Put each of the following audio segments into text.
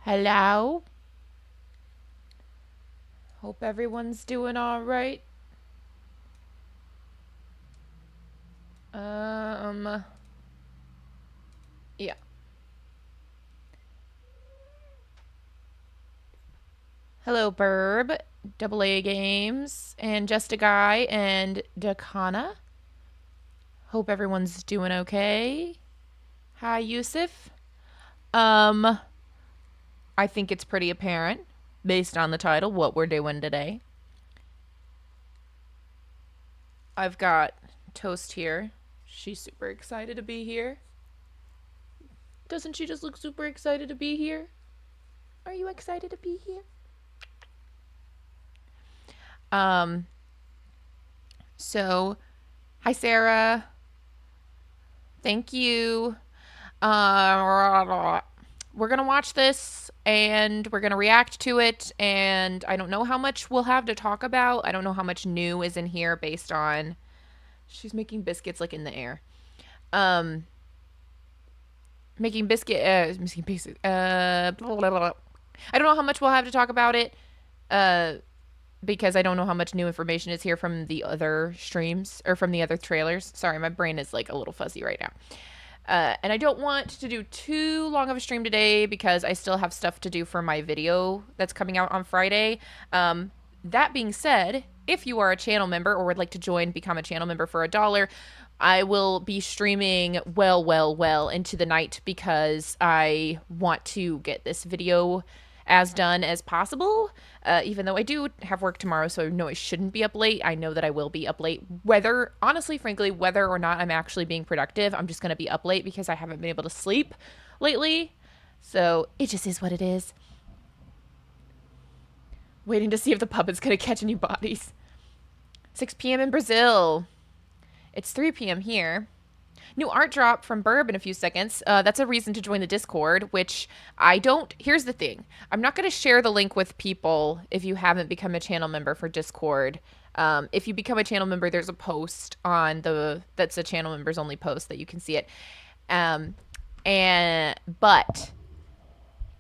Hello? Hope everyone's doing all right. Um, yeah. Hello, Burb, Double A Games, and Just a Guy, and Dakana. Hope everyone's doing okay. Hi, Yusuf. Um, I think it's pretty apparent, based on the title, what we're doing today. I've got Toast here. She's super excited to be here. Doesn't she just look super excited to be here? Are you excited to be here? Um, so, hi, Sarah. Thank you. We're going to watch this and we're going to react to it. And I don't know how much we'll have to talk about. I don't know how much new is in here based on. She's making biscuits like in the air. Making biscuit. Blah, blah, blah. I don't know how much we'll have to talk about it. Because I don't know how much new information is here from the other streams or from the other trailers. Sorry, my brain is like a little fuzzy right now. And I don't want to do too long of a stream today because I still have stuff to do for my video that's coming out on Friday. That being said, if you are a channel member or would like to join, become a channel member for $1, I will be streaming well into the night because I want to get this video as done as possible. Even though I do have work tomorrow, so I know I shouldn't be up late. I know that I will be up late. Honestly, frankly, whether or not I'm actually being productive, I'm just going to be up late because I haven't been able to sleep lately. So it just is what it is. Waiting to see if the puppet's going to catch any bodies. 6 p.m. in Brazil. It's 3 p.m. here. New art drop from Burb in a few seconds. That's a reason to join the Discord, which I don't. Here's the thing. I'm not going to share the link with people if you haven't become a channel member for Discord. If you become a channel member, there's a post on that's a channel members only post that you can see it. But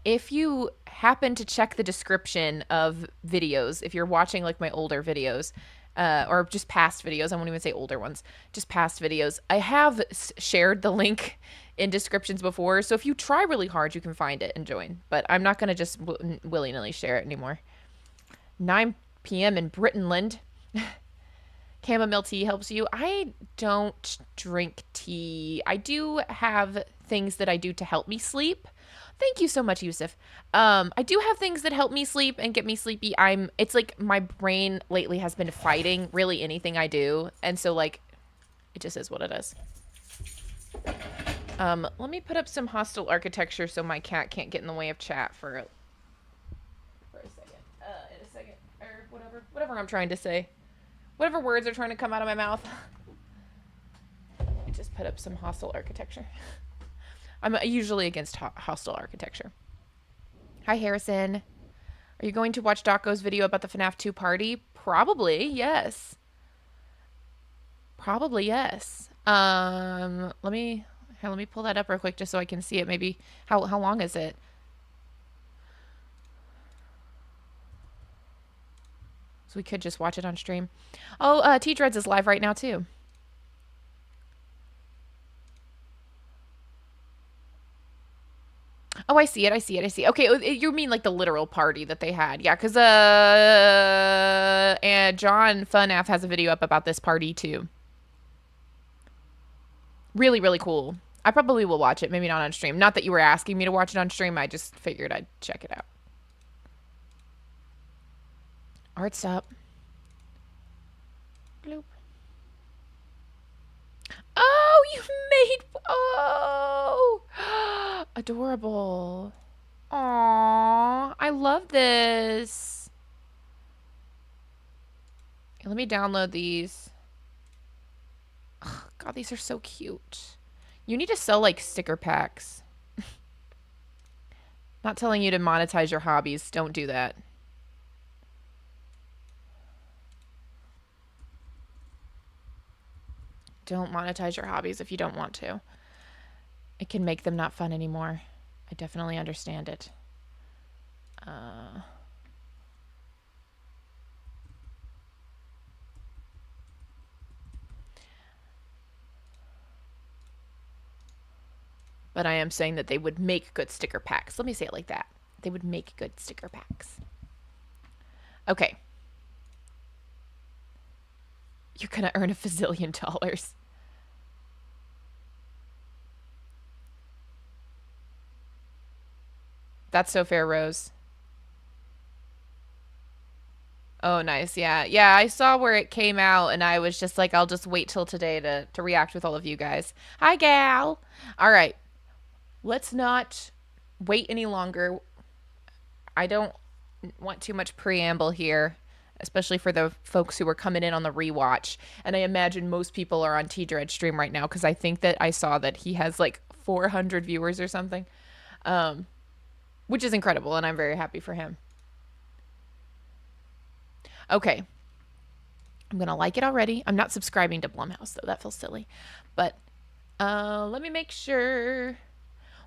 if you happen to check the description of videos, if you're watching like my older videos, or just past videos, I won't even say older ones, just past videos, I have shared the link in descriptions before. So if you try really hard, you can find it and join. But I'm not going to just willy-nilly share it anymore. 9 p.m. in Britainland. Chamomile tea helps you. I don't drink tea. I do have things that I do to help me sleep. Thank you so much, Yusuf. I do have things that help me sleep and get me sleepy. It's like my brain lately has been fighting really anything I do. And so like, it just is what it is. Let me put up some hostile architecture so my cat can't get in the way of chat for a second. In a second, or whatever I'm trying to say. Whatever words are trying to come out of my mouth. I just put up some hostile architecture. I'm usually against hostile architecture. Hi, Harrison. Are you going to watch Daco's video about the FNAF 2 party? Probably, yes. Probably, yes. Let me pull that up real quick just so I can see it. Maybe how long is it? So we could just watch it on stream. Oh, T-Dreads is live right now too. Oh, I see it. Okay, you mean like the literal party that they had. Yeah, because and John FNAF has a video up about this party too. Really cool. I probably will watch it, maybe not on stream. Not that you were asking me to watch it on stream, I just figured I'd check it out. Art stop. Bloop. Oh, you made... Oh! Adorable. Aww, I love this. Okay, let me download these. Oh, God, these are so cute. You need to sell, like, sticker packs. Not telling you to monetize your hobbies. Don't do that. Don't monetize your hobbies if you don't want to. It can make them not fun anymore. I definitely understand it. But I am saying that they would make good sticker packs. Let me say it like that. They would make good sticker packs. Okay. You're gonna earn $1 bazillion. That's so fair, Rose. Oh, nice. Yeah. Yeah, I saw where it came out, and I was just like, I'll just wait till today to react with all of you guys. Hi, gal. All right. Let's not wait any longer. I don't want too much preamble here, especially for the folks who are coming in on the rewatch. And I imagine most people are on T-Dread stream right now because I think that I saw that he has like 400 viewers or something, which is incredible, and I'm very happy for him. Okay. I'm going to like it already. I'm not subscribing to Blumhouse, though. That feels silly. But let me make sure.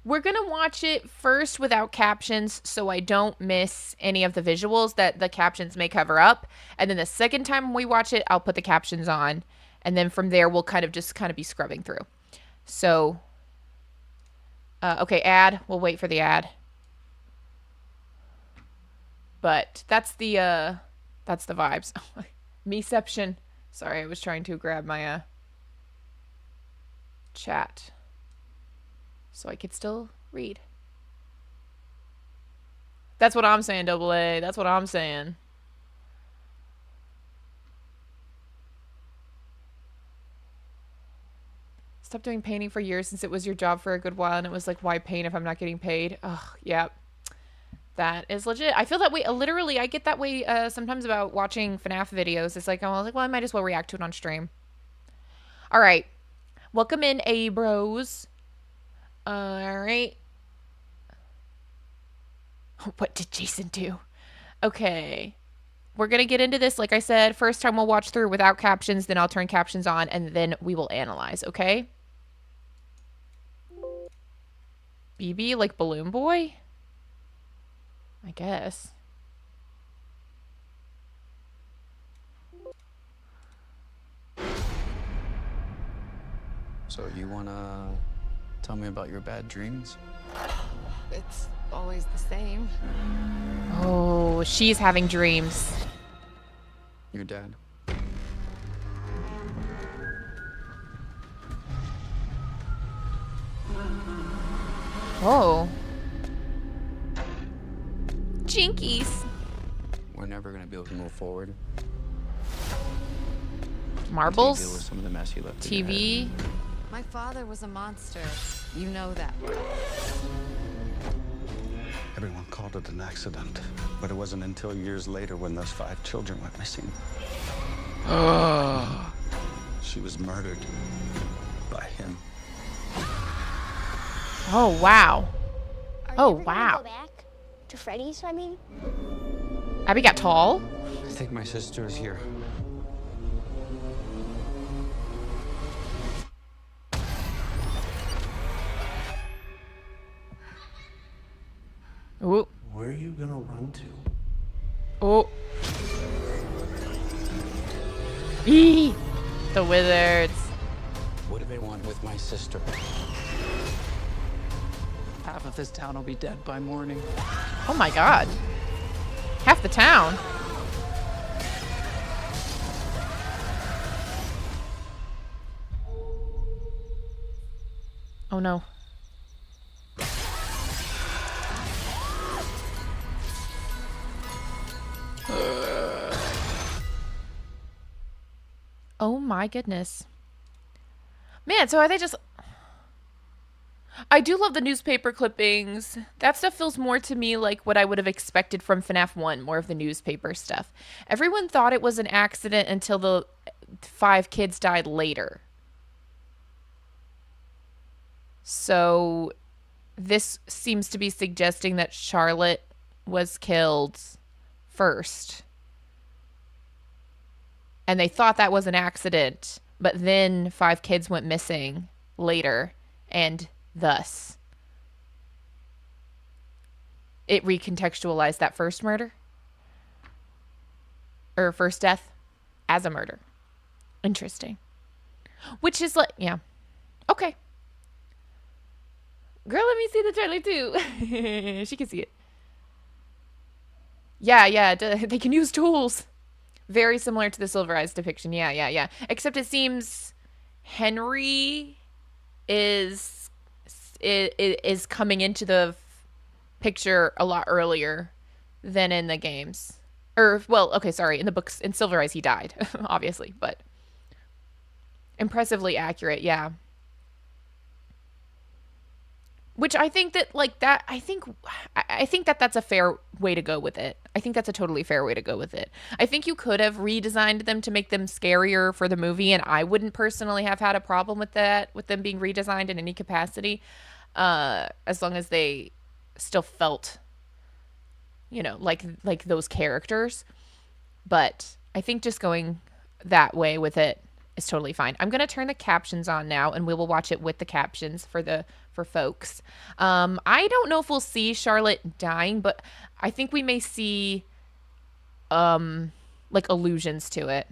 We're going to watch it first without captions so I don't miss any of the visuals that the captions may cover up. And then the second time we watch it, I'll put the captions on. And then from there, we'll kind of be scrubbing through. So, okay, ad. We'll wait for the ad. But that's the vibes. Meception. Sorry, I was trying to grab my chat so I could still read. That's what I'm saying, Double A. That's what I'm saying. Stopped doing painting for years since it was your job for a good while, and it was like, why paint if I'm not getting paid? Ugh, yeah. That is legit. I feel that way. Literally, I get that way sometimes about watching FNAF videos. It's like, well, I might as well react to it on stream. All right. Welcome in, A-Bros. All right. What did Jason do? Okay. We're going to get into this. Like I said, first time we'll watch through without captions. Then I'll turn captions on, and then we will analyze, okay? BB, like Balloon Boy? I guess. So you wanna tell me about your bad dreams? It's always the same. Oh, she's having dreams. Your dad. Oh. Jinkies. We're never gonna be able to move forward. Marbles. Until you deal with some of the mess you left in your head. TV. My father was a monster. You know that. Everyone called it an accident, but it wasn't until years later when those 5 children went missing. She was murdered by him. Oh, wow. Oh, Are you ever gonna wow. go back to Freddy's, I mean? Abby got tall. I think my sister is here. Ooh. Where are you gonna run to? Oh. Eee. The wizards. What do they want with my sister? Half of this town will be dead by morning. Oh my god. Half the town. Oh no. Oh my goodness. Man, so are they just... I do love the newspaper clippings. That stuff feels more to me like what I would have expected from FNAF 1, more of the newspaper stuff. Everyone thought it was an accident until the 5 kids died later. So this seems to be suggesting that Charlotte was killed first. And they thought that was an accident, but then 5 kids went missing later, and thus it recontextualized that first murder or first death as a murder. Interesting. Which is like, yeah. Okay. Girl, let me see the trailer too. She can see it. Yeah, they can use tools. Very similar to the Silver Eyes depiction. Yeah. Except it seems Henry is coming into the picture a lot earlier than in the games. Or, well, okay, sorry. In the books, in Silver Eyes, he died, obviously, but impressively accurate, yeah. Which I think that, like, that, I think that that's a fair way to go with it. I think that's a totally fair way to go with it. I think you could have redesigned them to make them scarier for the movie, and I wouldn't personally have had a problem with that, with them being redesigned in any capacity, as long as they still felt, you know, like those characters. But I think just going that way with it is totally fine. I'm going to turn the captions on now, and we will watch it with the captions for folks. I don't know if we'll see Charlotte dying, but I think we may see like allusions to it.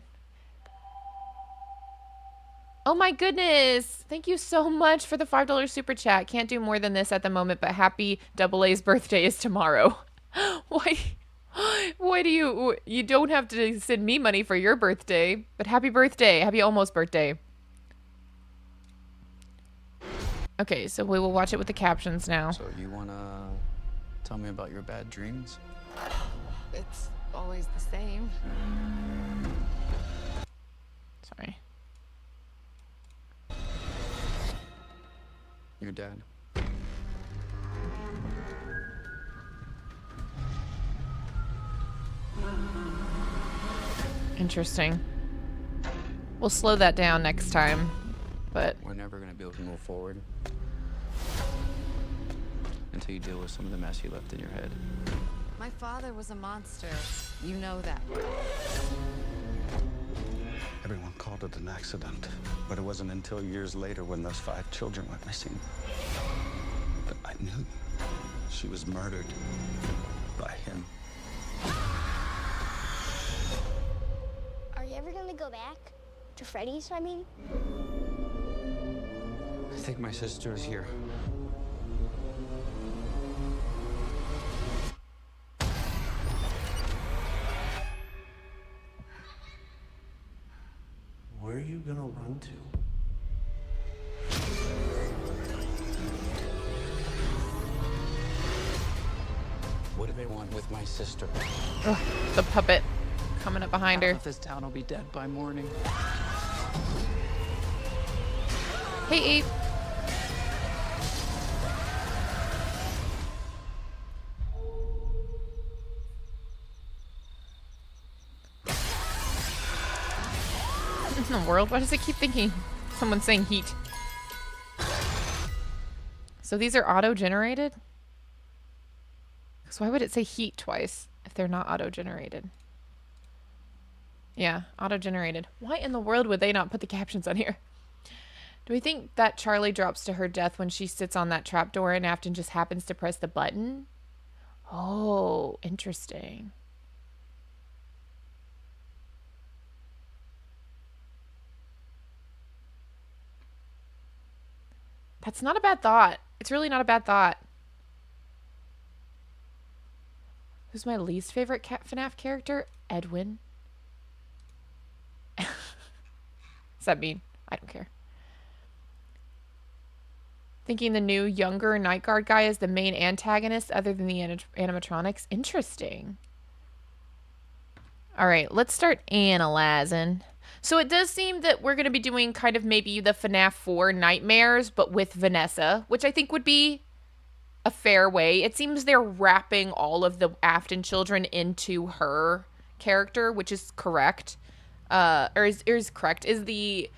Oh my goodness. Thank you so much for the $5 super chat. Can't do more than this at the moment, but happy Double A's birthday is tomorrow. Why do you don't have to send me money for your birthday, but happy birthday. Happy almost birthday. Okay, so we will watch it with the captions now. So you wanna tell me about your bad dreams? It's always the same. Sorry. Your dad. Interesting. We'll slow that down next time, but We're never gonna be able to move forward until you deal with some of the mess you left in your head. My father was a monster. You know that. Everyone called it an accident, but it wasn't until years later when those 5 children went missing that I knew she was murdered by him. Are you ever gonna go back to Freddy's? I mean, I think my sister is here. Where are you gonna run to? What do they want with my sister? ugh, the puppet coming up behind her. Half of this town will be dead by morning. Hey, Ape. What in the world? Why does it keep thinking someone's saying heat? So these are auto-generated? So why would it say heat twice if they're not auto-generated? Yeah, auto-generated. Why in the world would they not put the captions on here? Do we think that Charlie drops to her death when she sits on that trapdoor and Afton just happens to press the button? Oh, interesting. That's not a bad thought. It's really not a bad thought. Who's my least favorite FNAF character? Edwin. Does that mean? I don't care. Thinking the new, younger Night Guard guy is the main antagonist other than the animatronics. Interesting. All right, let's start analyzing. So it does seem that we're going to be doing kind of maybe the FNAF 4 Nightmares, but with Vanessa, which I think would be a fair way. It seems they're wrapping all of the Afton children into her character, which is correct. Is correct. Is the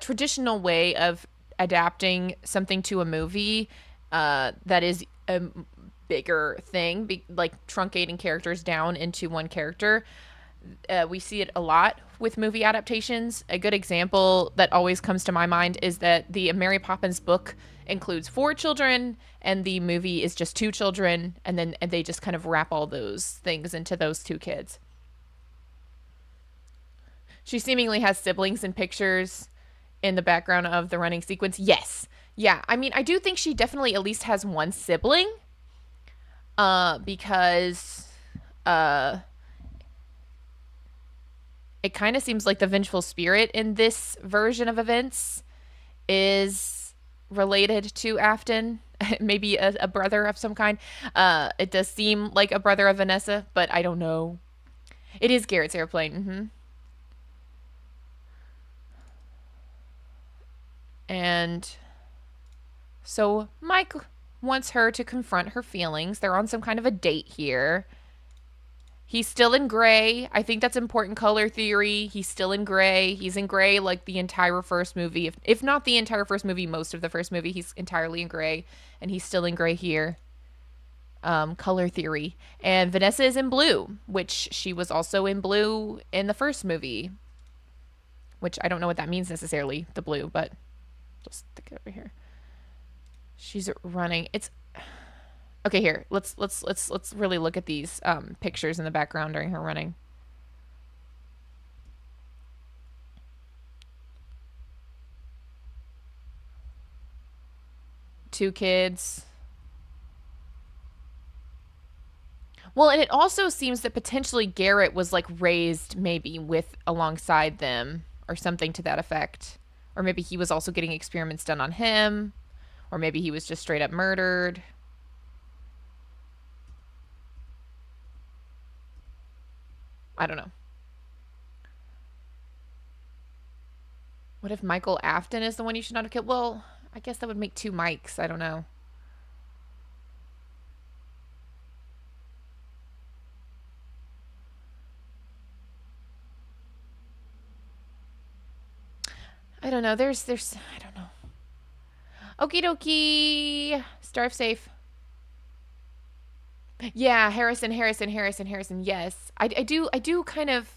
traditional way of adapting something to a movie that is a bigger thing, like truncating characters down into one character. We see it a lot with movie adaptations. A good example that always comes to my mind is that the Mary Poppins book includes 4 children and the movie is just 2 children, and then they just kind of wrap all those things into those 2 kids. She seemingly has siblings in pictures in the background of the running sequence. Yes. Yeah, I mean, I do think she definitely at least has one sibling. Because it kind of seems like the vengeful spirit in this version of events is related to Afton. Maybe a brother of some kind. It does seem like a brother of Vanessa, but I don't know. It is Garrett's airplane. And so Mike wants her to confront her feelings. They're on some kind of a date here. He's still in gray. I think that's important color theory. He's still in gray. He's in gray like the entire first movie. If not the entire first movie, most of the first movie, he's entirely in gray. And he's still in gray here. Color theory. And Vanessa is in blue, which she was also in blue in the first movie. Which I don't know what that means necessarily, the blue, but just stick it over here. She's running. It's okay. Here, let's really look at these pictures in the background during her running. Two kids. Well, and it also seems that potentially Garrett was like raised maybe with alongside them or something to that effect. Or maybe he was also getting experiments done on him. Or maybe he was just straight up murdered. I don't know. What if Michael Afton is the one you should not have killed? Well, I guess that would make 2 Mikes. I don't know. I don't know. There's I don't know. Okie dokie. Starve safe. Yeah, Harrison. Yes. I do kind of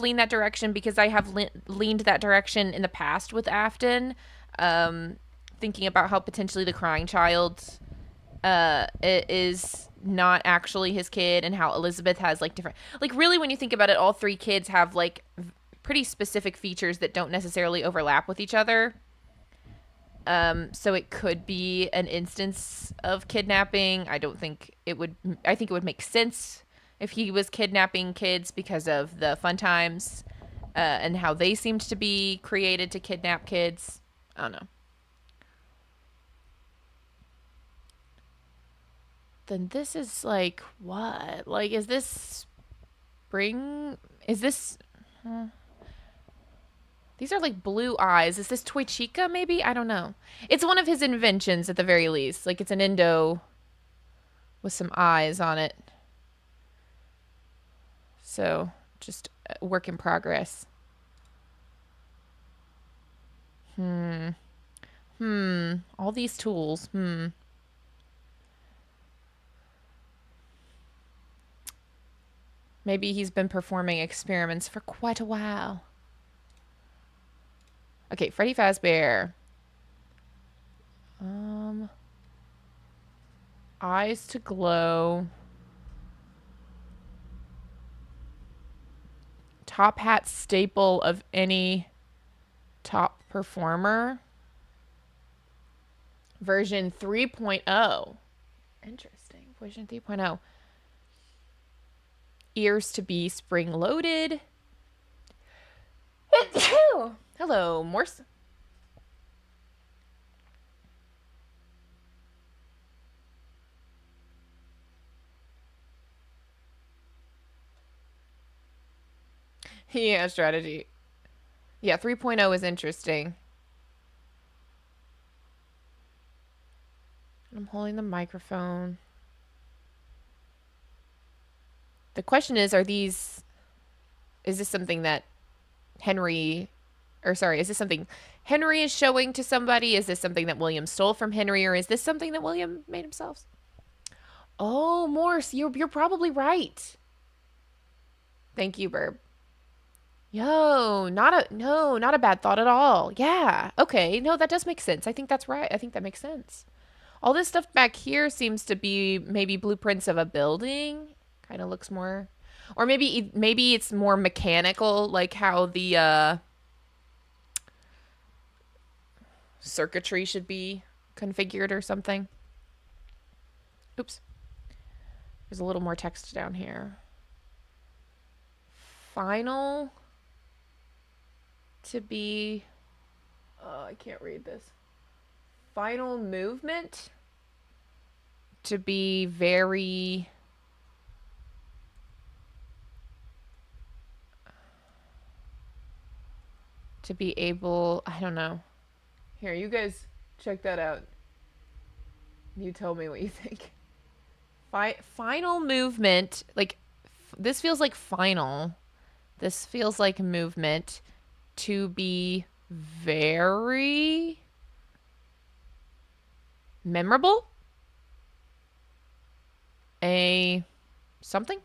lean that direction because I have leaned that direction in the past with Afton. Thinking about how potentially the crying child is not actually his kid, and how Elizabeth has like different, like, really when you think about it, all 3 kids have like pretty specific features that don't necessarily overlap with each other. So it could be an instance of kidnapping. I think it would make sense if he was kidnapping kids because of the fun times and how they seemed to be created to kidnap kids. I don't know. Then this is like what? Like, is this spring? Is this... These are like blue eyes. Is this Toy Chica maybe? I don't know. It's one of his inventions at the very least. Like, it's an endo with some eyes on it. So, just a work in progress. All these tools. Maybe he's been performing experiments for quite a while. Okay, Freddy Fazbear. Eyes to glow. Top hat staple of any top performer. Version 3.0. Interesting. Version 3.0. Ears to be spring loaded. Hello, Morse. Yeah, strategy. Yeah, 3.0 is interesting. I'm holding the microphone. The question is, is this something that Henry is this something Henry is showing to somebody? Is this something that William stole from Henry, or is this something that William made himself? Oh, Morse, you're probably right. Thank you, Burb. Yo, not a bad thought at all. Yeah. Okay. No, that does make sense. I think that's right. I think that makes sense. All this stuff back here seems to be maybe blueprints of a building. Kind of looks more, or maybe it's more mechanical, like how the circuitry should be configured or something. Oops. There's a little more text down here. Final to be, oh, I can't read this. Final movement to be very to be able, I don't know. Here, you guys check that out. You tell me what you think. Final movement, like this feels like final. This feels like movement to be very memorable. A something.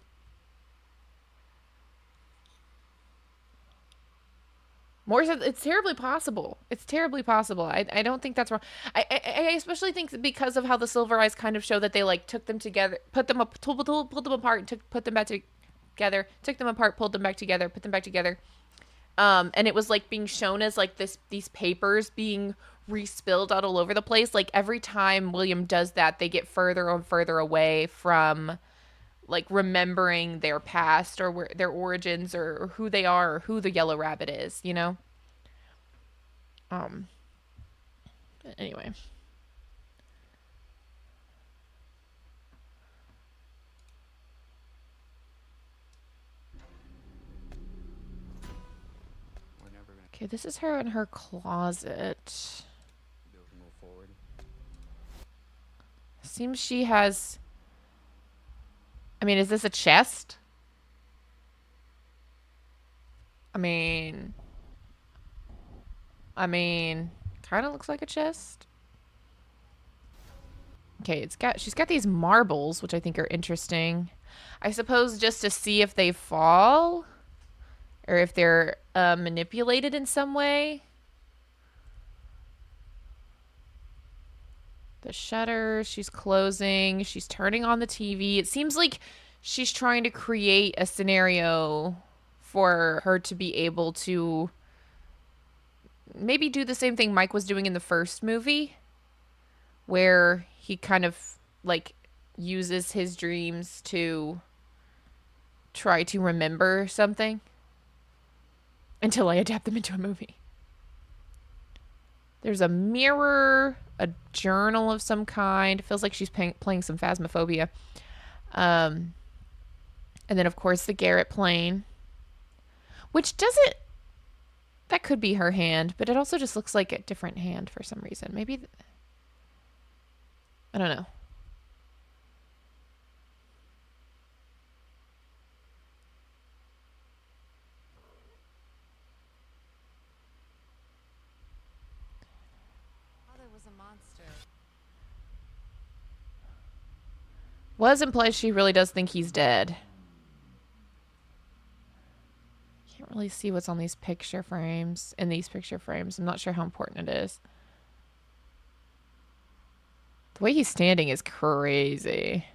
More so, it's terribly possible. It's terribly possible. I don't think that's wrong. I especially think because of how the Silver Eyes kind of show that they like took them together, put them up, pulled them apart, and put them back together, took them apart, pulled them back together, put them back together. And it was like being shown as like these papers being respilled out all over the place. Like every time William does that, they get further and further away from like remembering their past or their origins or who they are or who the Yellow Rabbit is, you know? Anyway. Okay, this is her in her closet. Be able to move forward. Seems she has, I mean, is this a chest? I mean, kind of looks like a chest. Okay, she's got these marbles, which I think are interesting. I suppose just to see if they fall or if they're manipulated in some way. The shutters, she's closing, she's turning on the TV. It seems like she's trying to create a scenario for her to be able to maybe do the same thing Mike was doing in the first movie, where he kind of like uses his dreams to try to remember something until I adapt them into a movie. There's a mirror, a journal of some kind. It feels like she's playing some Phasmophobia. And then, of course, the Garrett plane. Which doesn't... That could be her hand, but it also just looks like a different hand for some reason. Maybe... I don't know. Father was a monster. Was implies she really does think he's dead. Can't really see what's on these picture frames. In these picture frames. I'm not sure how important it is. The way he's standing is crazy.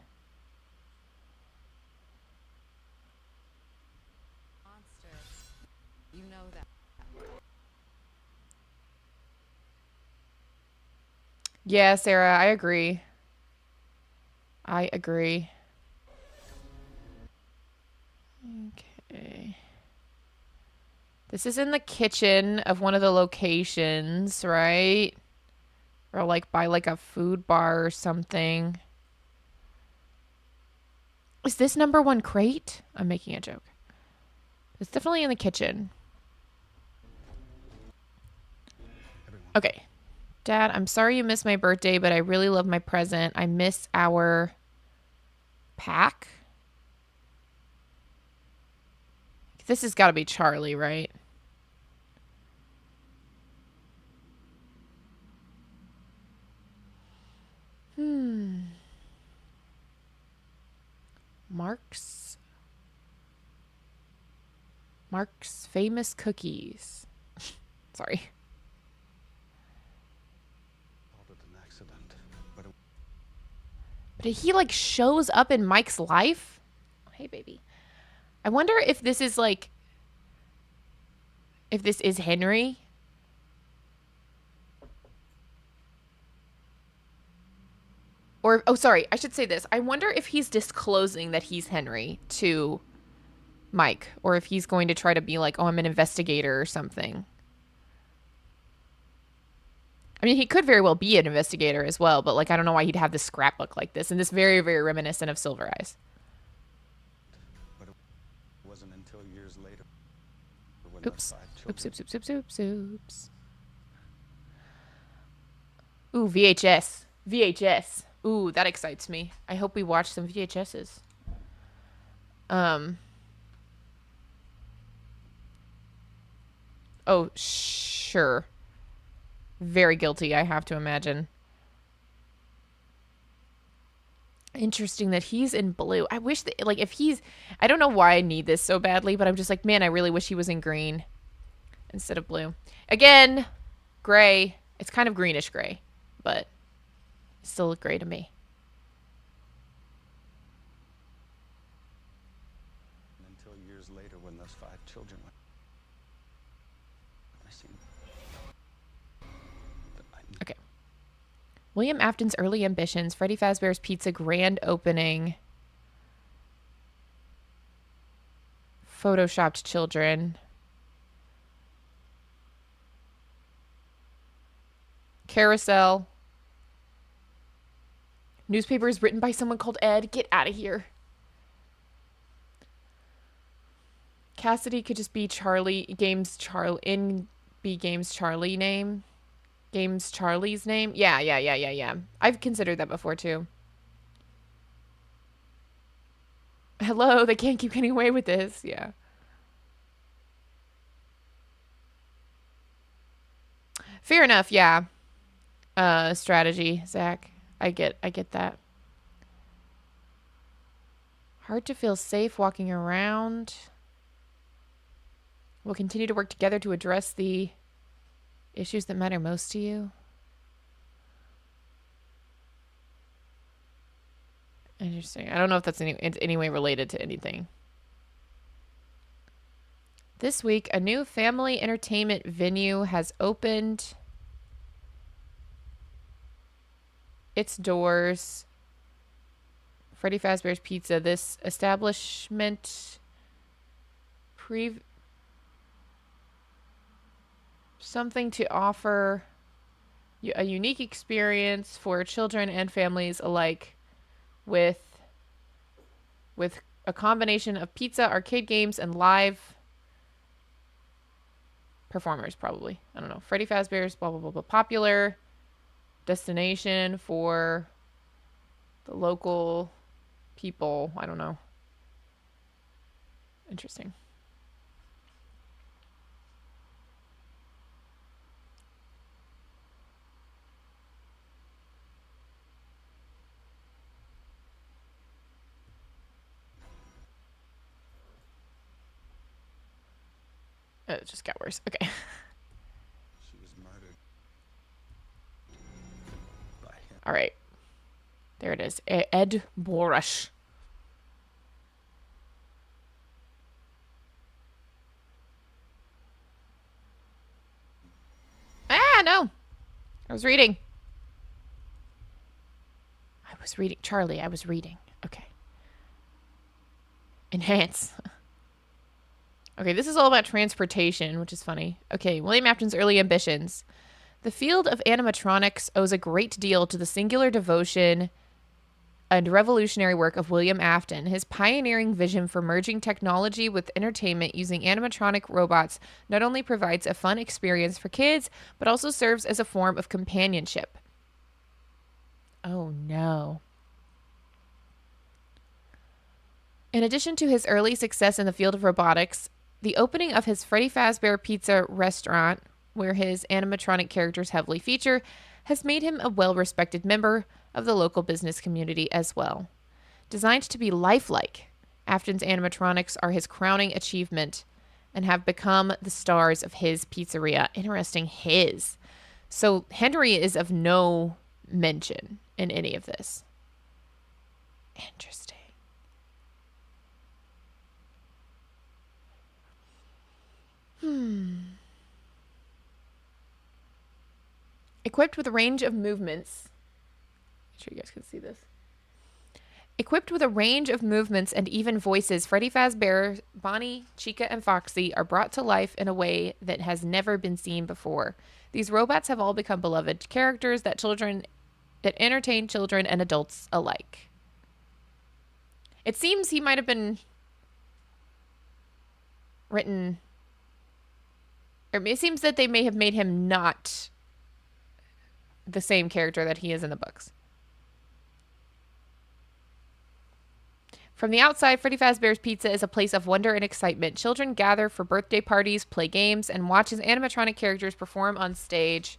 Monster. You know that. Yeah, Sarah, I agree. I agree. Okay. This is in the kitchen of one of the locations, right? Or like by like a food bar or something. Is this number one crate? I'm making a joke. It's definitely in the kitchen. Okay. Dad, I'm sorry you missed my birthday, but I really love my present. I miss our pack. This has got to be Charlie, right? Marks. Mark's famous cookies. Sorry. Called it an accident, but it But he like shows up in Mike's life. Hey, baby. I wonder if this is like, if this is Henry. Or, oh, sorry, I should say this. I wonder if he's disclosing that he's Henry to Mike, or if he's going to try to be like, oh, I'm an investigator or something. I mean, he could very well be an investigator as well, but like, I don't know why he'd have this scrapbook like this, and this very, very reminiscent of Silver Eyes. wasn't until years later when Oops. those 5 Oops, children oops, oops, oops, oops, oops. Ooh, VHS. VHS. Ooh, that excites me. I hope we watch some VHSs. Oh, sure. Very guilty, I have to imagine. Interesting that he's in blue. I wish that, like, if he's... I don't know why I need this so badly, but I'm just like, man, I really wish he was in green instead of blue. Again, gray. It's kind of greenish gray, but it still look gray to me. until years later when those 5 children went missing. Okay. William Afton's early ambitions, Freddy Fazbear's Pizza grand opening, photoshopped children, carousel, newspapers written by someone called Ed. Get out of here. Cassidy could just be Charlie, be Games Charlie name. Games Charlie's name? Yeah. I've considered that before, too. Hello, they can't keep getting away with this. Yeah. Fair enough, yeah. Strategy, Zach. I get that. Hard to feel safe walking around. We'll continue to work together to address the issues that matter most to you. Interesting. I don't know if that's in any way related to anything. This week, a new family entertainment venue has opened its doors. Freddy Fazbear's Pizza. This establishment something to offer a unique experience for children and families alike with a combination of pizza, arcade games, and live performers, probably. I don't know. Freddy Fazbear's blah, blah, blah, blah. Popular destination for the local people. I don't know. Interesting. It just got worse. Okay. She was murdered by him. All right. There it is. Ed Borush. Ah, no. I was reading. Charlie, I was reading. Okay. Enhance. Okay, this is all about transportation, which is funny. Okay, William Afton's early ambitions. The field of animatronics owes a great deal to the singular devotion and revolutionary work of William Afton. His pioneering vision for merging technology with entertainment using animatronic robots not only provides a fun experience for kids, but also serves as a form of companionship. Oh, no. In addition to his early success in the field of robotics, the opening of his Freddy Fazbear Pizza restaurant, where his animatronic characters heavily feature, has made him a well-respected member of the local business community as well. Designed to be lifelike, Afton's animatronics are his crowning achievement and have become the stars of his pizzeria. Interesting, his. So Henry is of no mention in any of this. Interesting. Equipped with a range of movements. Make sure you guys can see this. Equipped with a range of movements and even voices, Freddy Fazbear, Bonnie, Chica, and Foxy are brought to life in a way that has never been seen before. These robots have all become beloved characters that entertain children and adults alike. It seems he might have been written, or it seems that they may have made him not the same character that he is in the books. From the outside, Freddy Fazbear's Pizza is a place of wonder and excitement. Children gather for birthday parties, play games, and watch as animatronic characters perform on stage,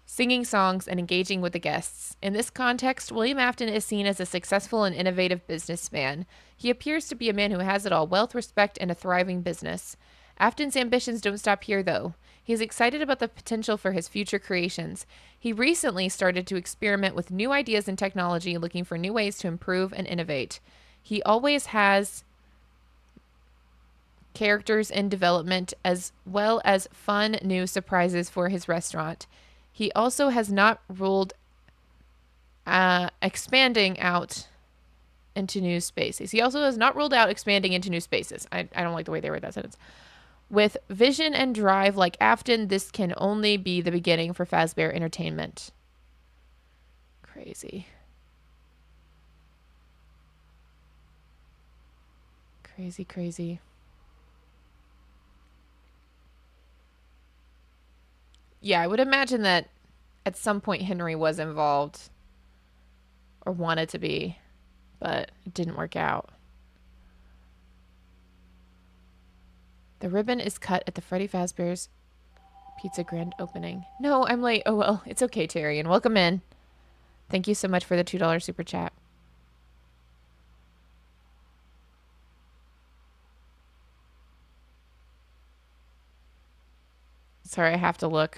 singing songs and engaging with the guests. In this context, William Afton is seen as a successful and innovative businessman. He appears to be a man who has it all: wealth, respect, and a thriving business. Afton's ambitions don't stop here, though. He is excited about the potential for his future creations. He recently started to experiment with new ideas and technology, looking for new ways to improve and innovate. He always has characters in development as well as fun new surprises for his restaurant. He also has not ruled expanding out into new spaces. He also has not ruled out expanding into new spaces. I don't like the way they wrote that sentence. With vision and drive like Afton, this can only be the beginning for Fazbear Entertainment. Crazy. Crazy, crazy. Yeah, I would imagine that at some point Henry was involved or wanted to be, but it didn't work out. The ribbon is cut at the Freddy Fazbear's Pizza grand opening. No, I'm late. Oh, well, it's okay, Terry, and welcome in. Thank you so much for the $2 super chat. Sorry, I have to look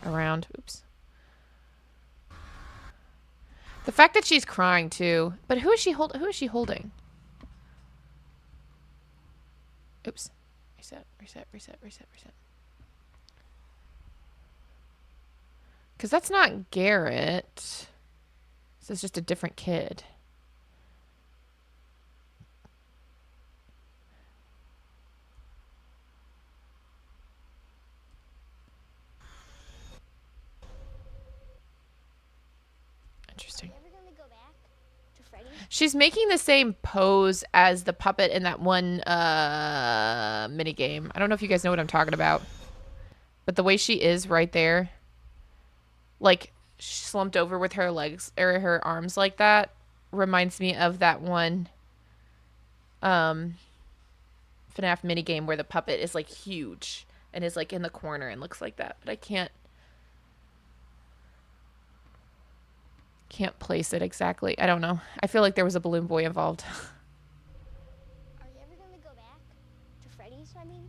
around. Oops. The fact that she's crying too. But who is she holding? Oops. Reset. Because that's not Garrett. This is just a different kid. Interesting. She's making the same pose as the puppet in that one mini game. I don't know if you guys know what I'm talking about. But the way she is right there, like slumped over with her legs or her arms like that, reminds me of that one FNAF mini game where the puppet is like huge and is like in the corner and looks like that. But I can't place it exactly. I don't know. I feel like there was a balloon boy involved. Are you ever gonna go back to Freddy's, I mean?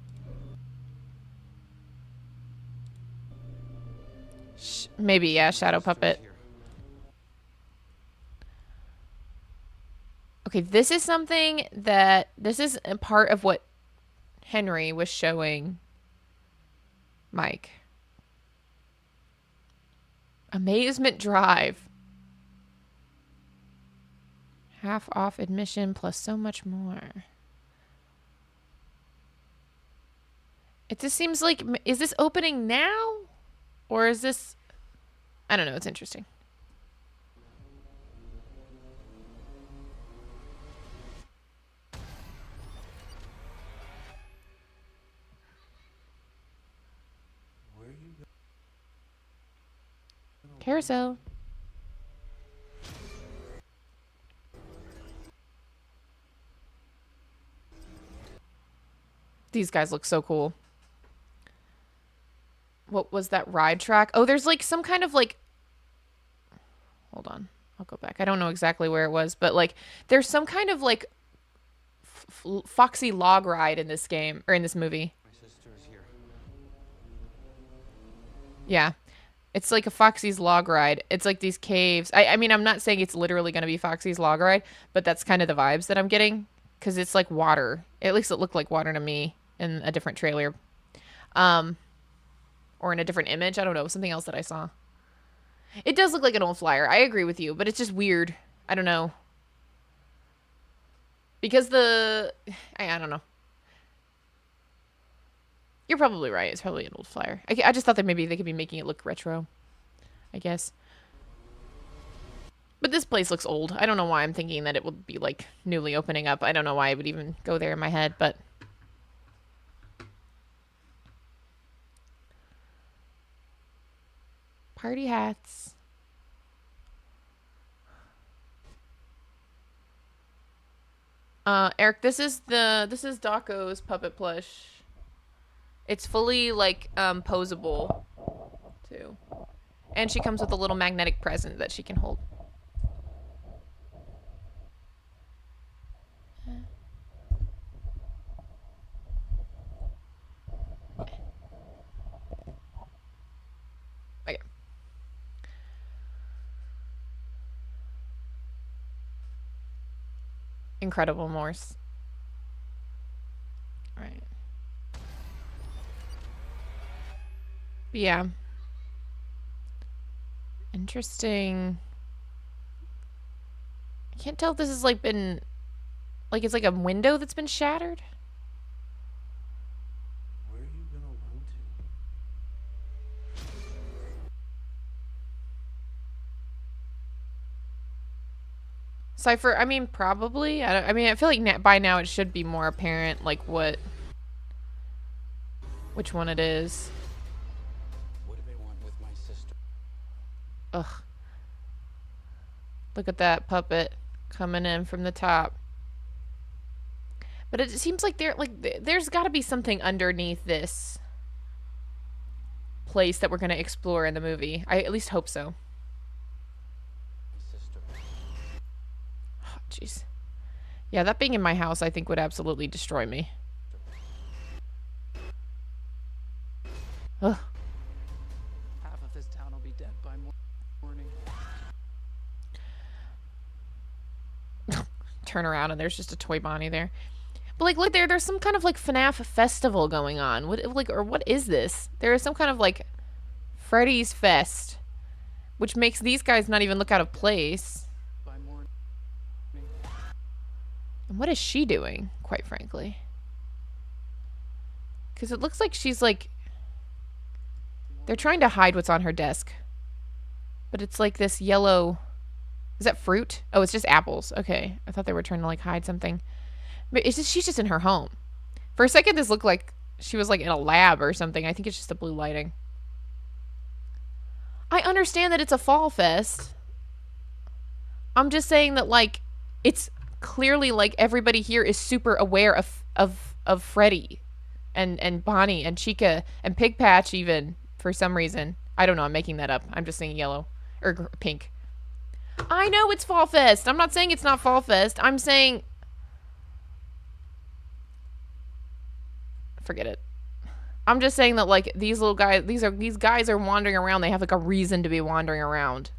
Maybe, yeah, Shadow Puppet. Okay, this is something that... This is a part of what Henry was showing Mike. Amazement Drive. Half off admission plus so much more. It just seems like... Is this opening now? Or is this... I don't know. It's interesting. Carousel. These guys look so cool. What was that ride track? Oh, there's like some kind of like... Hold on. I'll go back. I don't know exactly where it was, but like there's some kind of like foxy log ride in this game, or in this movie. My sister is here. Yeah. It's like a Foxy's log ride. It's like these caves. I mean, I'm not saying it's literally going to be Foxy's log ride, but that's kind of the vibes that I'm getting. Because it's like water. At least it looked like water to me in a different trailer. Or in a different image. I don't know. Something else that I saw. It does look like an old flyer. I agree with you. But it's just weird. I don't know. Because I don't know. You're probably right. It's probably an old flyer. I just thought that maybe they could be making it look retro. I guess. But this place looks old. I don't know why I'm thinking that it would be, like, newly opening up. I don't know why it would even go there in my head, but... Party hats. Eric, this is Daco's puppet plush. It's fully, like, posable, too. And she comes with a little magnetic present that she can hold. Okay. Incredible Morse. Right. Yeah. Interesting. I can't tell if this has like been like it's like a window that's been shattered. Where are you gonna run to? Cypher, I mean, probably. I mean, I feel like by now it should be more apparent, like, which one it is. What do they want with my sister? Ugh. Look at that puppet coming in from the top. But it seems like there's got to be something underneath this place that we're going to explore in the movie. I at least hope so. My sister. Oh, jeez. Yeah, that being in my house, I think would absolutely destroy me. Ugh. Half of this town will be dead by morning. Turn around and there's just a toy Bonnie there. But like, look there's some kind of like FNAF festival going on. What is this? There is some kind of like Freddy's Fest, which makes these guys not even look out of place. By morning. And what is she doing, quite frankly? Because it looks like she's like... They're trying to hide what's on her desk. But it's like this yellow... Is that fruit? Oh, it's just apples. Okay. I thought they were trying to like hide something. But it's just, she's just in her home. For a second, this looked like she was like in a lab or something. I think it's just the blue lighting. I understand that it's a fall fest. I'm just saying that like it's clearly like everybody here is super aware of Freddy and Bonnie and Chica and Pig Patch even for some reason. I don't know. I'm making that up. I'm just saying yellow or pink. I know it's fall fest. I'm not saying it's not fall fest. I'm saying... Forget it. I'm just saying that like these little guys, these guys are wandering around. They have like a reason to be wandering around.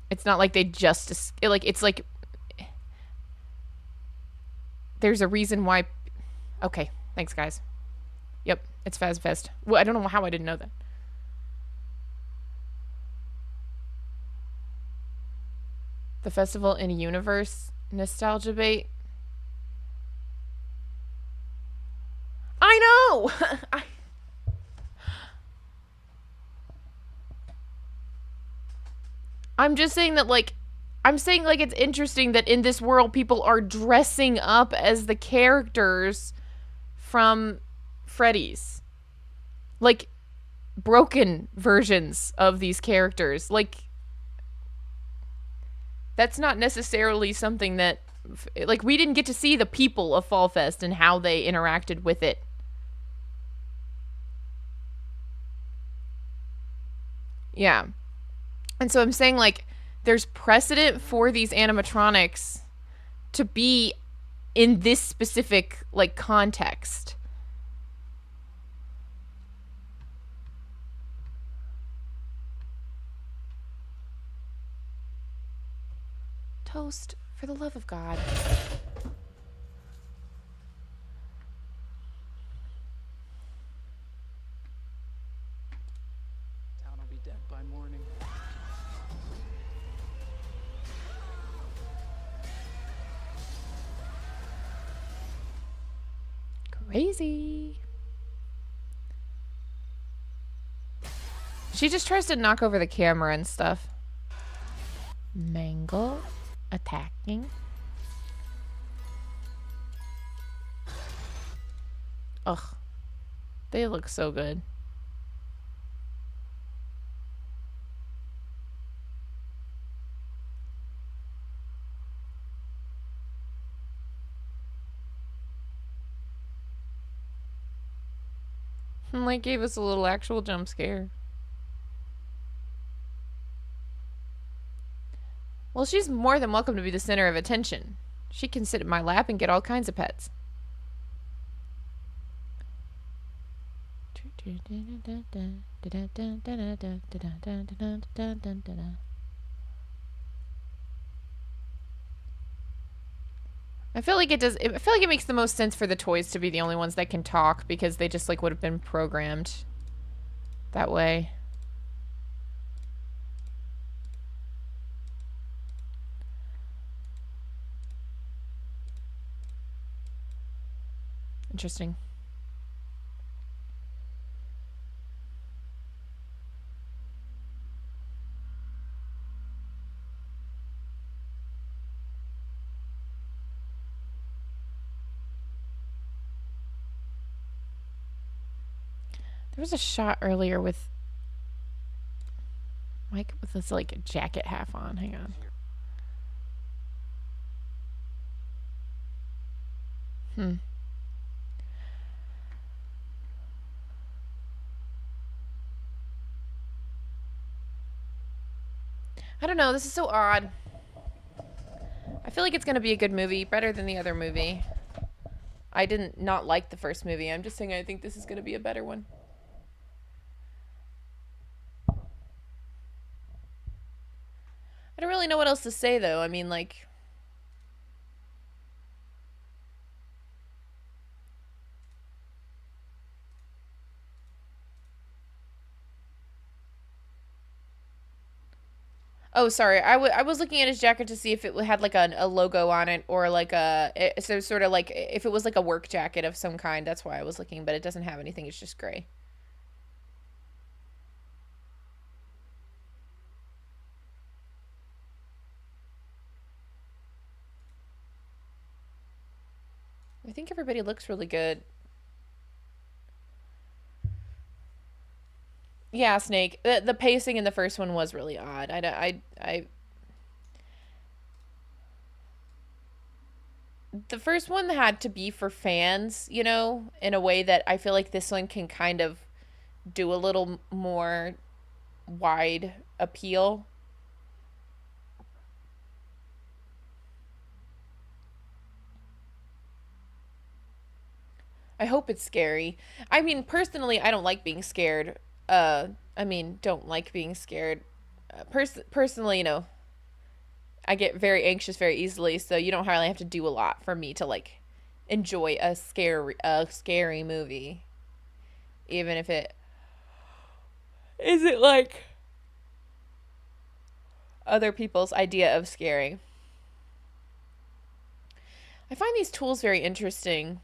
It's not like they just it's like there's a reason why. Okay, thanks guys. Yep, it's Faz Fest. Well, I don't know how I didn't know that. The festival in universe nostalgia bait. I know. I'm just saying that like I'm saying like it's interesting that in this world people are dressing up as the characters from Freddy's. Like broken versions of these characters. Like that's not necessarily something that like we didn't get to see the people of Fall Fest and how they interacted with it. Yeah. And so I'm saying like there's precedent for these animatronics to be in this specific like context. Toast, for the love of God. Town will be dead by morning. Crazy. She just tries to knock over the camera and stuff. Mangle attacking. Ugh. They look so good. Like gave us a little actual jump scare. Well, she's more than welcome to be the center of attention. She can sit at my lap and get all kinds of pets. I feel like it does. I feel like it makes the most sense for the toys to be the only ones that can talk because they just like would have been programmed that way. Interesting. There was a shot earlier with Mike with this like jacket half on. Hang on. I don't know. This is so odd. I feel like it's going to be a good movie, better than the other movie. I didn't not like the first movie. I'm just saying I think this is going to be a better one. I don't really know what else to say, though. I mean, like... Oh, sorry. I was looking at his jacket to see if it had like a logo on it or like so sort of like if it was like a work jacket of some kind. That's why I was looking, but it doesn't have anything. It's just gray. I think everybody looks really good. Yeah, Snake. The pacing in the first one was really odd. The first one had to be for fans, you know, in a way that I feel like this one can kind of do a little more wide appeal. I hope it's scary. I mean, personally, I don't like being scared. Don't like being scared. Personally, you know, I get very anxious very easily, so you don't hardly have to do a lot for me to like enjoy a scary movie, even if it isn't like other people's idea of scary. I find these tools very interesting.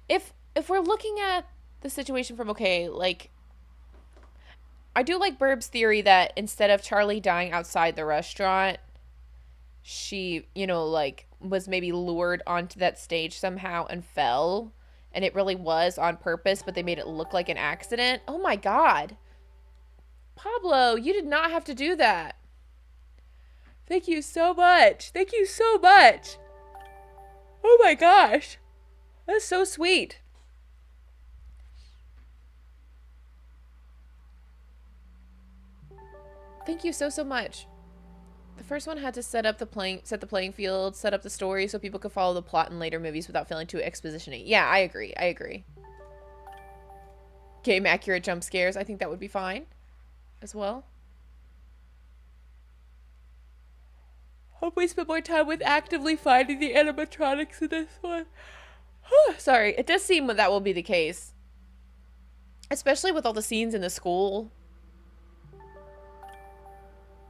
If we're looking at the situation from like I do like Burb's theory that instead of Charlie dying outside the restaurant, she, you know, like was maybe lured onto that stage somehow and fell, and it really was on purpose, but they made it look like an accident. Oh my God. Pablo, you did not have to do that. Thank you so much. Thank you so much. Oh my gosh. That's so sweet. Thank you so much. The first one had to set the playing field, set up the story so people could follow the plot in later movies without feeling too exposition-y. Yeah, I agree. Game accurate jump scares. I think that would be fine as well. Hope we spend more time with actively finding the animatronics in this one. Sorry, it does seem that will be the case. Especially with all the scenes in the school.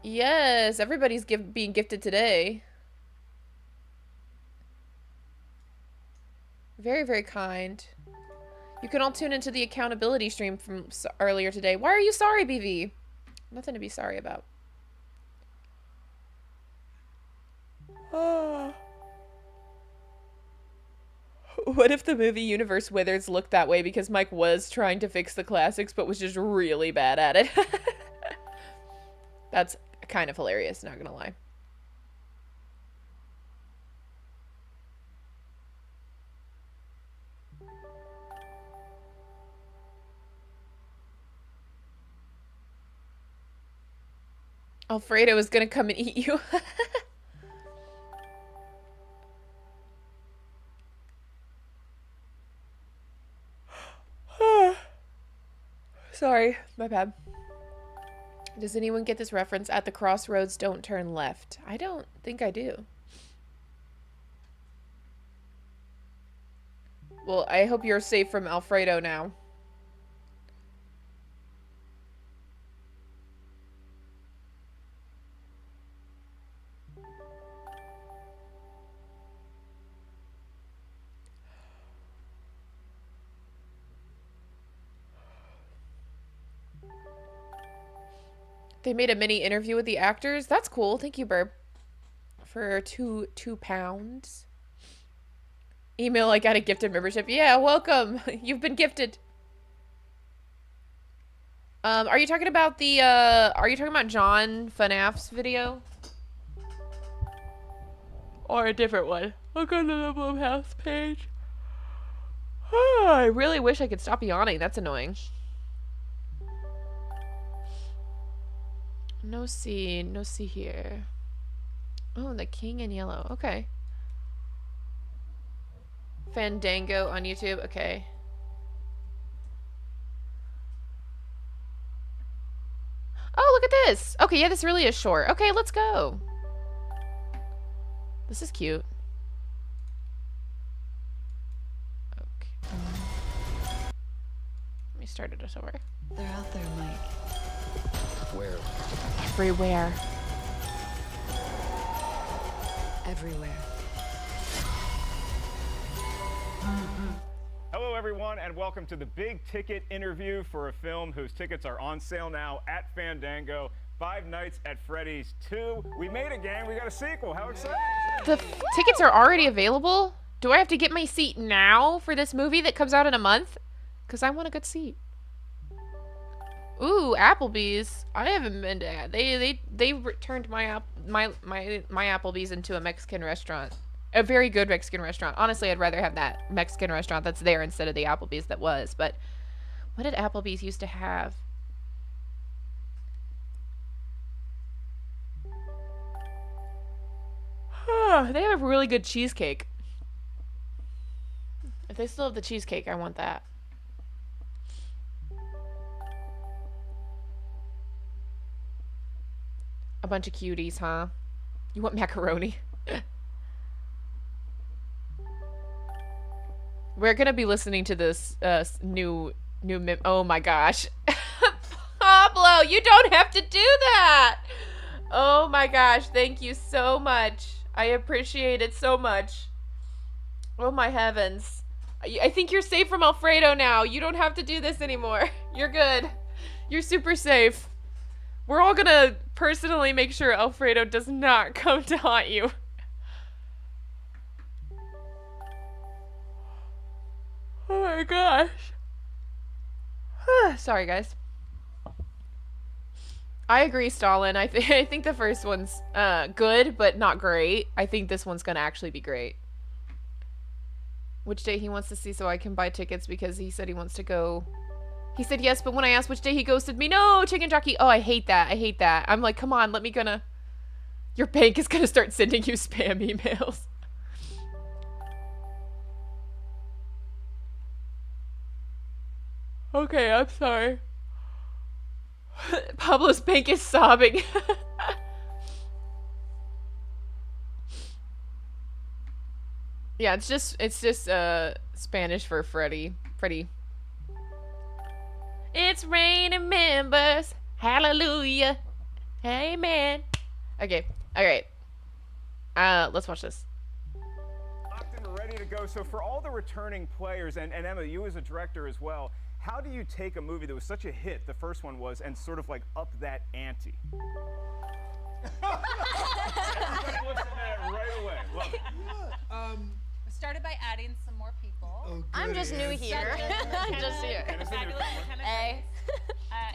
Yes, everybody's being gifted today. Very, very kind. You can all tune into the accountability stream from earlier today. Why are you sorry, BV? Nothing to be sorry about. What if the movie universe Withers looked that way because Mike was trying to fix the classics but was just really bad at it? That's kind of hilarious, not gonna lie. Alfredo is gonna come and eat you. Sorry, my bad. Does anyone get this reference? At the crossroads, don't turn left. I don't think I do. Well, I hope you're safe from Alfredo now. They made a mini interview with the actors. That's cool. Thank you, Burb. For two pounds. Email, I got a gifted membership. Yeah, welcome. You've been gifted. Are you talking about the, are you talking about John FNAF's video? Or a different one? I'll go to the Blumhouse page. Oh, I really wish I could stop yawning. That's annoying. No C here. Oh, the king in yellow. Okay. Fandango on YouTube. Okay. Oh, look at this. Okay, yeah, this really is short. Okay, let's go. This is cute. Okay. Let me start it over. They're out there, Mike. Where? Everywhere. Everywhere. Hello, everyone, and welcome to the big ticket interview for a film whose tickets are on sale now at Fandango. Five Nights at Freddy's 2. We made a game. We got a sequel. How exciting! The tickets are already available? Do I have to get my seat now for this movie that comes out in a month? Because I want a good seat. Ooh, Applebee's. I haven't been to that. They returned my Applebee's into a Mexican restaurant. A very good Mexican restaurant. Honestly, I'd rather have that Mexican restaurant that's there instead of the Applebee's that was. But what did Applebee's used to have? They have a really good cheesecake. If they still have the cheesecake, I want that. A bunch of cuties, huh? You want macaroni? We're gonna be listening to this new oh my gosh. Pablo, you don't have to do that! Oh my gosh, thank you so much. I appreciate it so much. Oh my heavens. I think you're safe from Alfredo now. You don't have to do this anymore. You're good. You're super safe. We're all gonna personally make sure Alfredo does not come to haunt you. Oh my gosh. Sorry, guys. I agree, Stalin. I think the first one's good, but not great. I think this one's gonna actually be great. Which day he wants to see so I can buy tickets because he said he wants to go. He said yes, but when I asked which day he ghosted me, no, chicken jockey. Oh, I hate that. I hate that. I'm like, come on, let me Your bank is gonna start sending you spam emails. Okay, I'm sorry. Pablo's bank is sobbing. Yeah, it's just Spanish for Freddy. Freddy. It's raining members. Hallelujah. Amen. Okay. All right. Let's watch this. Locked and ready to go. So for all the returning players, and Emma, you as a director as well, how do you take a movie that was such a hit, the first one was, and sort of like up that ante? Everybody looks at that right away. Love it. We started by adding some more people. Oh, I'm just new here. I'm just here. And it's in your Fabulous camera. Hey.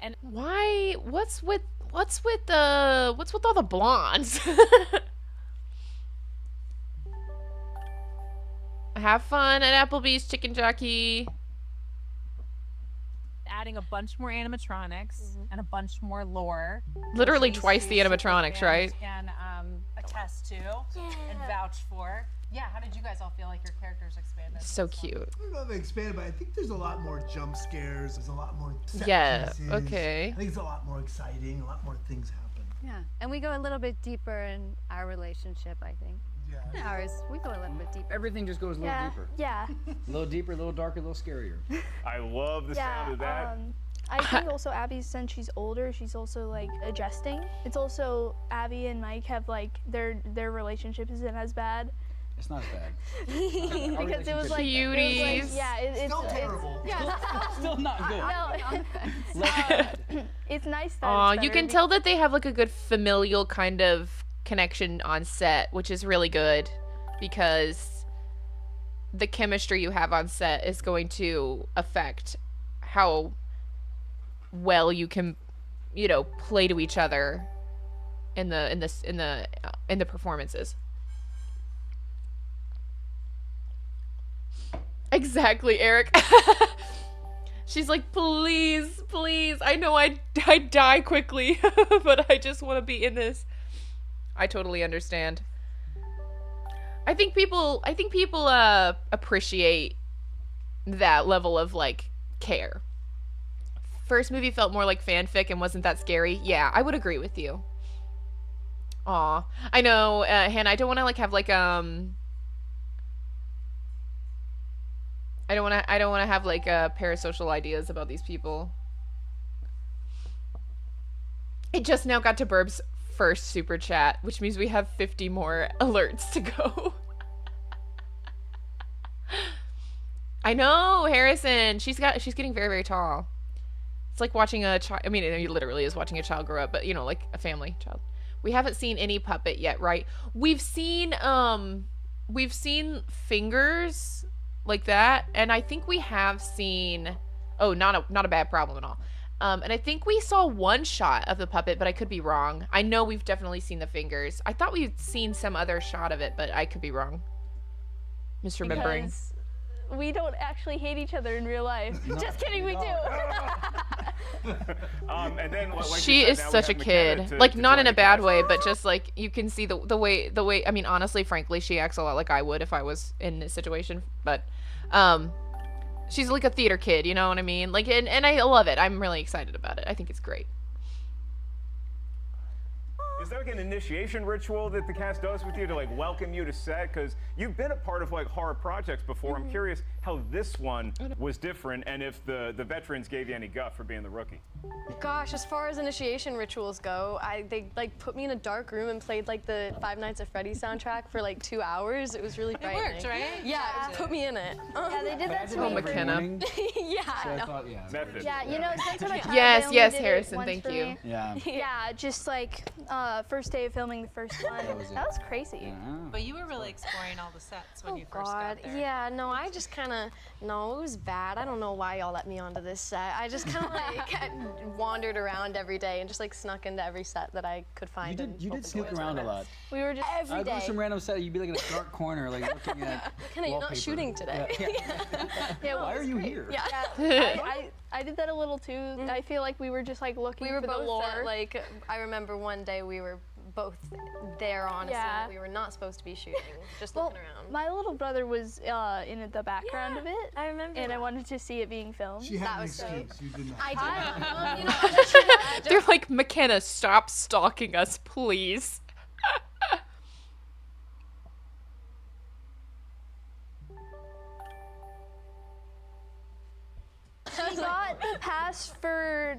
And Why? What's with all the blondes? Have fun at Applebee's Chicken Jockey. adding a bunch more animatronics and a bunch more lore. Literally which these twice the two super animatronics, fans right? Can attest to and vouch for. Yeah, how did you guys all feel like your characters expanded? So this one? cute. I don't know if they expanded, but I think there's a lot more jump scares. There's a lot more set Yeah, pieces. okay. I think it's a lot more exciting. A lot more things happen. Yeah, and we go a little bit deeper in our relationship, I think. Yeah. Ours, we go a little bit deeper. Everything just goes a little deeper. Yeah. A little deeper, a little darker, a little scarier. I love the sound of that. I think also Abby, since she's older, she's also like adjusting. It's also Abby and Mike have like their relationship isn't as bad. It's not as bad. Because it was like Cuties. yeah, it's Still terrible. Still not good. no, Less bad. it's nice that. Aw, it's you better can tell that they have like a good familial kind of connection on set, which is really good because the chemistry you have on set is going to affect how well you can, you know, play to each other in the performances. Exactly, Eric. She's like, please, please. I know I die quickly, but I just want to be in this. I totally understand. I think people appreciate that level of like care. First movie felt more like fanfic and wasn't that scary. Yeah, I would agree with you. Aw, I know, Hannah. I don't want to like have like I don't want to have like parasocial ideas about these people. It just now got to Burb's first super chat, which means we have 50 more alerts to go. I know, Harrison. She's getting very, very tall. It's like watching a child. I mean, it literally is watching a child grow up, but you know, like a family child. We haven't seen any puppet yet, right? We've seen fingers like that, and I think we have seen not a bad problem at all. And I think we saw one shot of the puppet, but I could be wrong. I know we've definitely seen the fingers. I thought we'd seen some other shot of it, but I could be wrong. Misremembering. Because we don't actually hate each other in real life. Just kidding, we do. And then, like She you said, is now we such a have McKenna kid. to Like, not join in a the bad cast. way, but just like you can see the way. I mean, honestly, frankly, she acts a lot like I would if I was in this situation. But she's like a theater kid, you know what I mean? Like, and I love it. I'm really excited about it. I think it's great. Is there like an initiation ritual that the cast does with you to like welcome you to set? Because you've been a part of like horror projects before. I'm curious how this one was different, and if the veterans gave you any guff for being the rookie. Gosh, as far as initiation rituals go, they like put me in a dark room and played like the Five Nights at Freddy's soundtrack for like 2 hours. It was really frightening. worked, right? Yeah, put me in it. Yeah, they did that to me. McKenna. Yeah, So I I know. thought, yeah. Method. Yeah, you know, since I'm a child, Yes, they only yes, did it Harrison, once thank for you. me. Yeah. Yeah, just like first day of filming the first one. That was crazy. But you were really exploring all the sets when Oh you first God, got there. yeah, no, I just kind of, no, it was bad. I don't know why y'all let me onto this set. I just kind of like wandered around every day and just like snuck into every set that I could find. You did snoop around a lot. We were just Every I'd go to day. some random set, you'd be like in a dark corner, like looking at Kenna, you're not wallpaper. shooting today. yeah, Why are you here? Yeah. I did that a little too. I feel like we were just like looking We were for the both lore. at, like, I remember one day we were both there, honestly. Yeah. We were not supposed to be shooting, just Well, looking around. my little brother was in the background of it, I remember and I that. wanted to see it being filmed. She had That an was so- excuse. You did not. I did. Well, you know, They're like, McKenna, stop stalking us, please. She got the pass for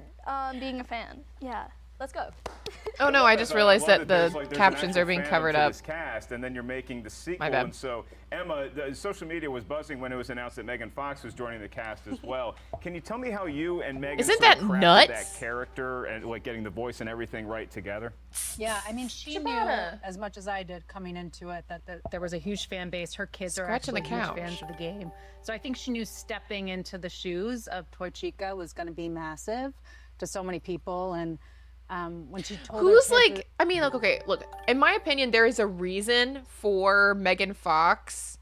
being a fan. Yeah. let's go. Oh no, I just realized that there's the there's an captions actual are being fandom covered to up. This cast, and then you're making the sequel. My bad. And so, Emma, the social media was buzzing when it was announced that Megan Fox was joining the cast as well. Can you tell me how you and Megan Isn't sort of that crafted nuts? that character and like getting the voice and everything right together? Yeah, I mean, she knew as much as I did coming into it that there was a huge fan base. Her kids are Scratching actually the huge couch. fans of the game. So I think she knew stepping into the shoes of Toy Chica was going to be massive to so many people. And when she told her Who's kids like, I mean, look, okay, look, in my opinion, there is a reason for Megan Fox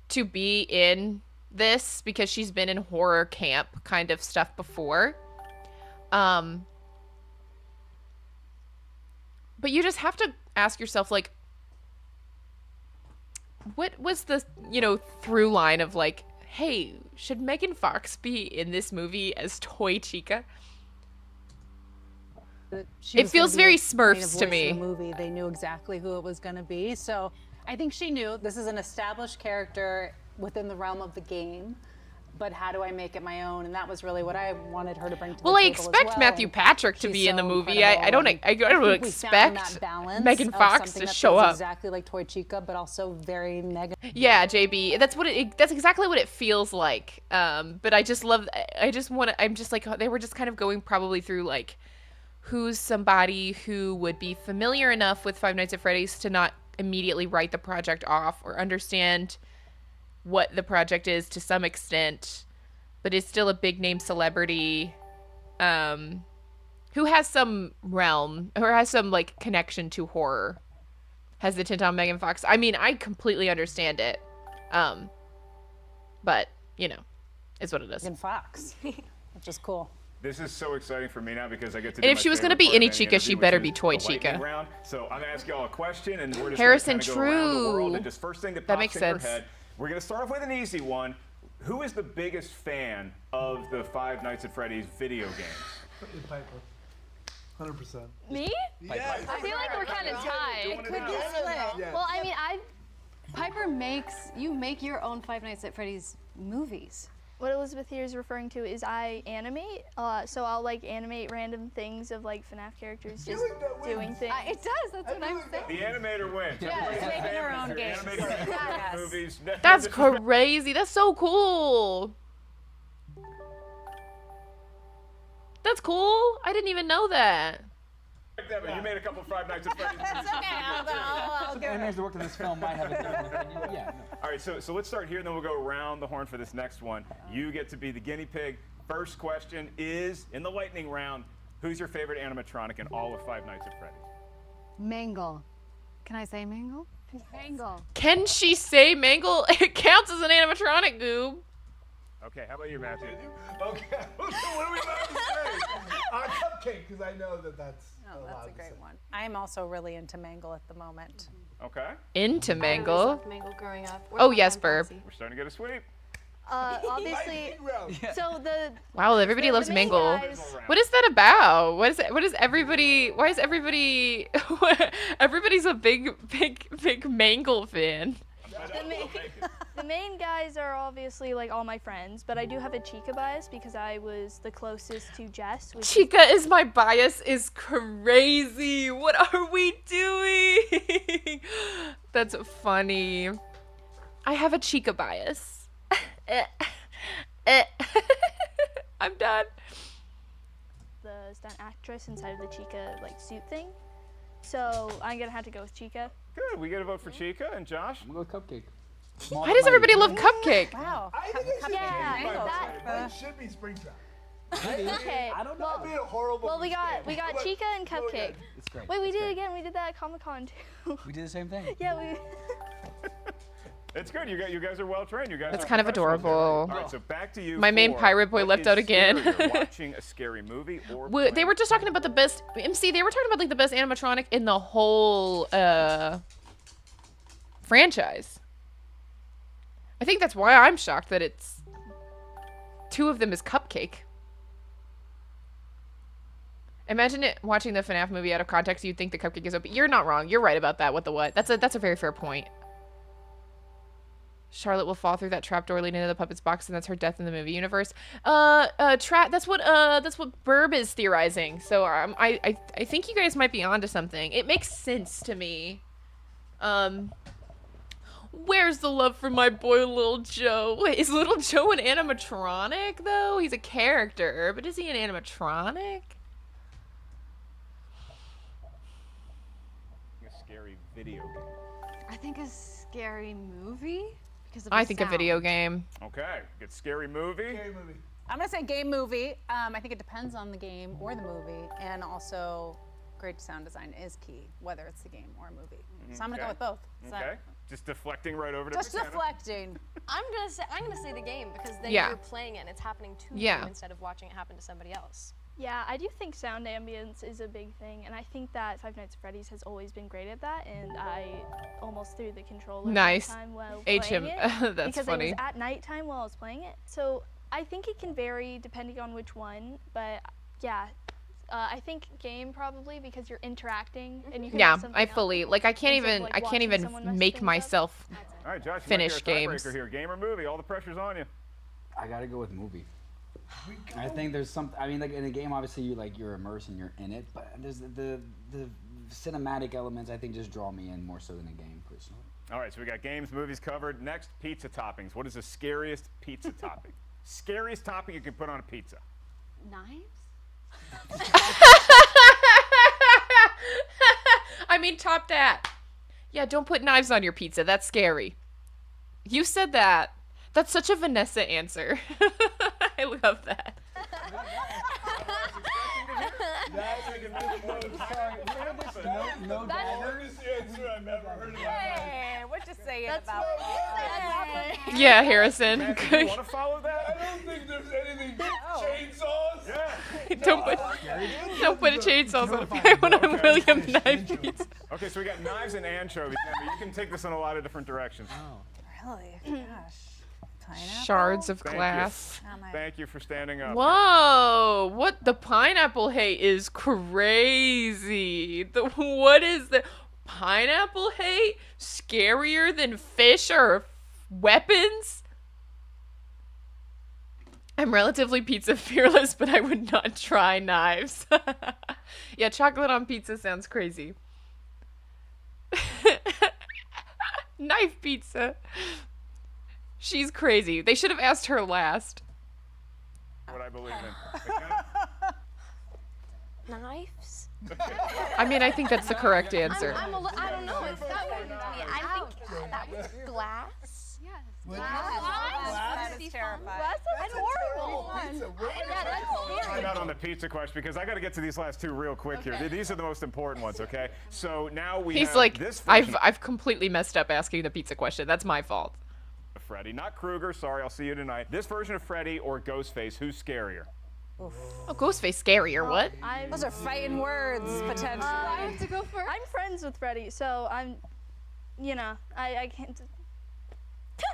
to be in this because she's been in horror camp kind of stuff before. But you just have to ask yourself, like, what was the, through line of like, hey, should Megan Fox be in this movie as Toy Chica? that she It was gonna feels be very the main Smurfs to voice of me. the movie. They knew exactly who it was going to be. So I think she knew this is an established character within the realm of the game. But how do I make it my own? And that was really what I wanted her to bring to Well, the I table as expect well. Matthew And Patrick to she's be in the so movie. incredible, I don't and I don't think we found expect that balance Megan of Fox something to that show feels up. exactly like Toy Chica, but also very negative. Yeah, JB, that's exactly what it feels like. But I just love. I'm just like they were just kind of going probably through like who's somebody who would be familiar enough with Five Nights at Freddy's to not immediately write the project off or understand what the project is to some extent, but is still a big name celebrity, who has some realm or has some like connection to horror. Has the tint on Megan Fox. I mean, I completely understand it. But, is what it is. Megan Fox, which is cool. This is so exciting for me now because I get to. And if she was gonna be any Chica, she better be Toy Chica. Round. So I'm gonna ask y'all a question, and we're just Harrison, gonna kinda go around the world, true. and just first thing that That pops makes in sense. your head. We're gonna start off with an easy one. Who is the biggest fan of the Five Nights at Freddy's video games? Piper. 100%. Me? Yes. I feel like we're kind of tied. Yeah. Well, I mean, you make your own Five Nights at Freddy's movies. What Elizabeth here is referring to is I animate, so I'll like animate random things of like FNAF characters just doing things. It does. That's what I'm saying. The animator wins. Everybody's making fan her if own you're games. animating Yes. movies. That's crazy. That's so cool. That's cool. I didn't even know that. You made a couple Five Nights at Freddy's movies. Animators that worked on this film might have a different opinion. Yeah. No. All right, so let's start here, and then we'll go around the horn for this next one. You get to be the guinea pig. First question is, in the lightning round, who's your favorite animatronic in all of Five Nights at Freddy's? Mangle. Can I say Mangle? Mangle. Can she say Mangle? It counts as an animatronic, Goob. Okay, how about you, Matthew? Okay. What are we about to say? Cupcake, because I know that's. Oh, that's a great one. I am also really into Mangle at the moment. Okay, Into I always Mangle. loved Mangle growing up. Where's Oh, my yes, phone Burp. policy? we're starting to get a sweep. Obviously, so the Wow, everybody loves the main Mangle. guys- What is that about? What is everybody? Why is everybody? Everybody's a big Mangle fan. The main guys are obviously like all my friends, but I do have a Chica bias because I was the closest to Jess. Which Chica is my bias is crazy. What are we doing? That's funny. I have a Chica bias. I'm done. the stunt actress inside of the Chica like suit thing. So I'm gonna have to go with Chica. Good, we get a vote for Chica, and Josh? I'm gonna go with Cupcake. Why does everybody love Cupcake? Wow. I think it should Yeah, be that- It should be Springtrap. Okay. I don't know. Well, That'd be a horrible well, we got mistake. But Chica and go Cupcake. ahead. It's great. Wait, we It's did it great. again. We did that at Comic-Con too. We did the same thing. Yeah, we. It's good. You guys are well trained. You guys. That's are kind of professionals here. adorable. All right, so back to you. My main for pirate boy what left is out again. scarier, watching a scary movie or They playing- were just talking about the best MC. They were talking about like the best animatronic in the whole franchise. I think that's why I'm shocked that it's two of them is Cupcake. Imagine it watching the FNAF movie out of context. You'd think the Cupcake is open. You're not wrong. You're right about that. What the what? That's a very fair point. Charlotte will fall through that trapdoor leading to the puppet's box, and that's her death in the movie universe. That's what Burb is theorizing. So I think you guys might be onto something. It makes sense to me. Where's the love for my boy, Little Joe? Wait, is Little Joe an animatronic though? He's a character, but is he an animatronic? a scary video game. I think a scary movie because of I the think a sound. video game. Okay, get scary movie. Scary movie. I'm gonna say game movie. I think it depends on the game or the movie, and also great sound design is key, whether it's the game or a movie. So I'm gonna go Okay. with both. Is that- Okay, just deflecting right over to Just Brianna. deflecting. I'm gonna say the game because then Yeah. you're playing it and it's happening to Yeah. you instead of watching it happen to somebody else. Yeah, I do think sound ambience is a big thing, and I think that Five Nights at Freddy's has always been great at that, and I almost threw the controller Nice. one time while H playing him. it. That's because funny. it was at nighttime while I was playing it. So I think it can vary depending on which one, but yeah, I think game probably because you're interacting and you can Yeah, mess something I up fully like. I can't instead of, even. like, I can't watching someone even mess make things up. myself. All right, Josh, Finish you might be our games. tiebreaker here. Game or movie? All the pressure's on you. I gotta go with movie. I think there's some. I mean, like in a game, obviously you're immersed and you're in it, but there's the cinematic elements. I think just draw me in more so than a game, personally. All right, so we got games, movies covered. Next, pizza toppings. What is the scariest pizza topping? Scariest topping you can put on a pizza. Knives? I mean, top that. Yeah, don't put knives on your pizza. That's scary. You said that. That's such a Vanessa answer. I love that. No Longest answer I've ever heard in my life. Hey, what you saying about Yeah, Harrison. Matt, do you want to follow I that? don't think there's anything. Chainsaws? Yeah. don't put a chainsaws on it. I want a William knife pizza. Okay, so we got knives and anchovies. Amber, you can take this in a lot of different directions. Really? Gosh. Pineapple? Shards of Thank glass. Oh, my- Thank you for standing up. Whoa! What the pineapple hate is crazy. What is the pineapple hate scarier than fish or weapons? I'm relatively pizza fearless, but I would not try knives. Yeah, chocolate on pizza sounds crazy. Knife pizza. She's crazy. They should have asked her last. What I believe in. McKenna? Knives? I mean, I think that's the correct answer. I don't know if that would be. I think that was glass. That is terrifying. That's horrible. Find out on the pizza question because I got to get to these last two real quick here. These are the most important ones, okay? So now we He's have like, this version I've completely messed up asking the pizza question. That's my fault. of Freddy, not Krueger. Sorry, I'll see you tonight. This version of Freddy or Ghostface, who's scarier? Oh, Ghostface scarier, what? Those are fighting words, potentially. I have to go first. I'm friends with Freddy, so I'm, I can't.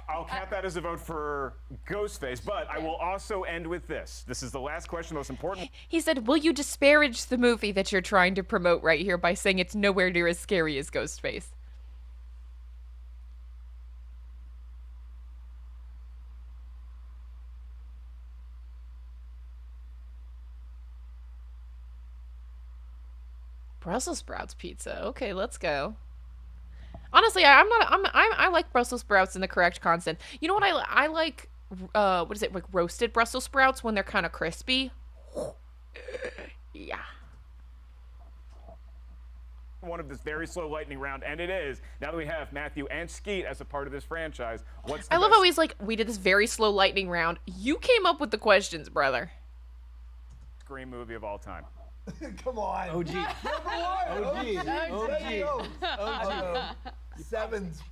I'll count that as a vote for Ghostface, but I will also end with this. This is the last question, the most important. He said, will you disparage the movie that you're trying to promote right here by saying it's nowhere near as scary as Ghostface? Brussels sprouts pizza. Okay, let's go. Honestly, I like Brussels sprouts in the correct constant. You know what I like? What is it, like roasted Brussels sprouts when they're kind of crispy? Yeah. One of this very slow lightning round, and it is. Now that we have Matthew and Skeet as a part of this franchise, what's the I love best how he's like, we did this very slow lightning round. You came up with the questions, brother. Scream movie of all time? Come on. OG. Number one. OG. OG. Seven's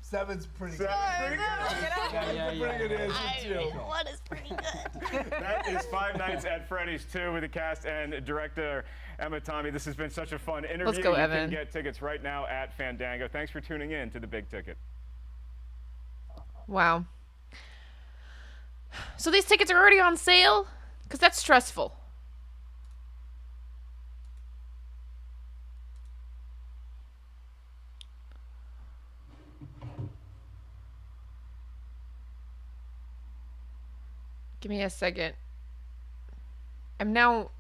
Seven's pretty good. Yeah. Pretty good answer too. What is pretty good? That is Five Nights at Freddy's 2 with the cast and director Emma Tommy. This has been such a fun interview. Let's go, You Evan. can get tickets right now at Fandango. Thanks for tuning in to The Big Ticket. Wow. So these tickets are already on sale? Because that's stressful. Give me a second. I now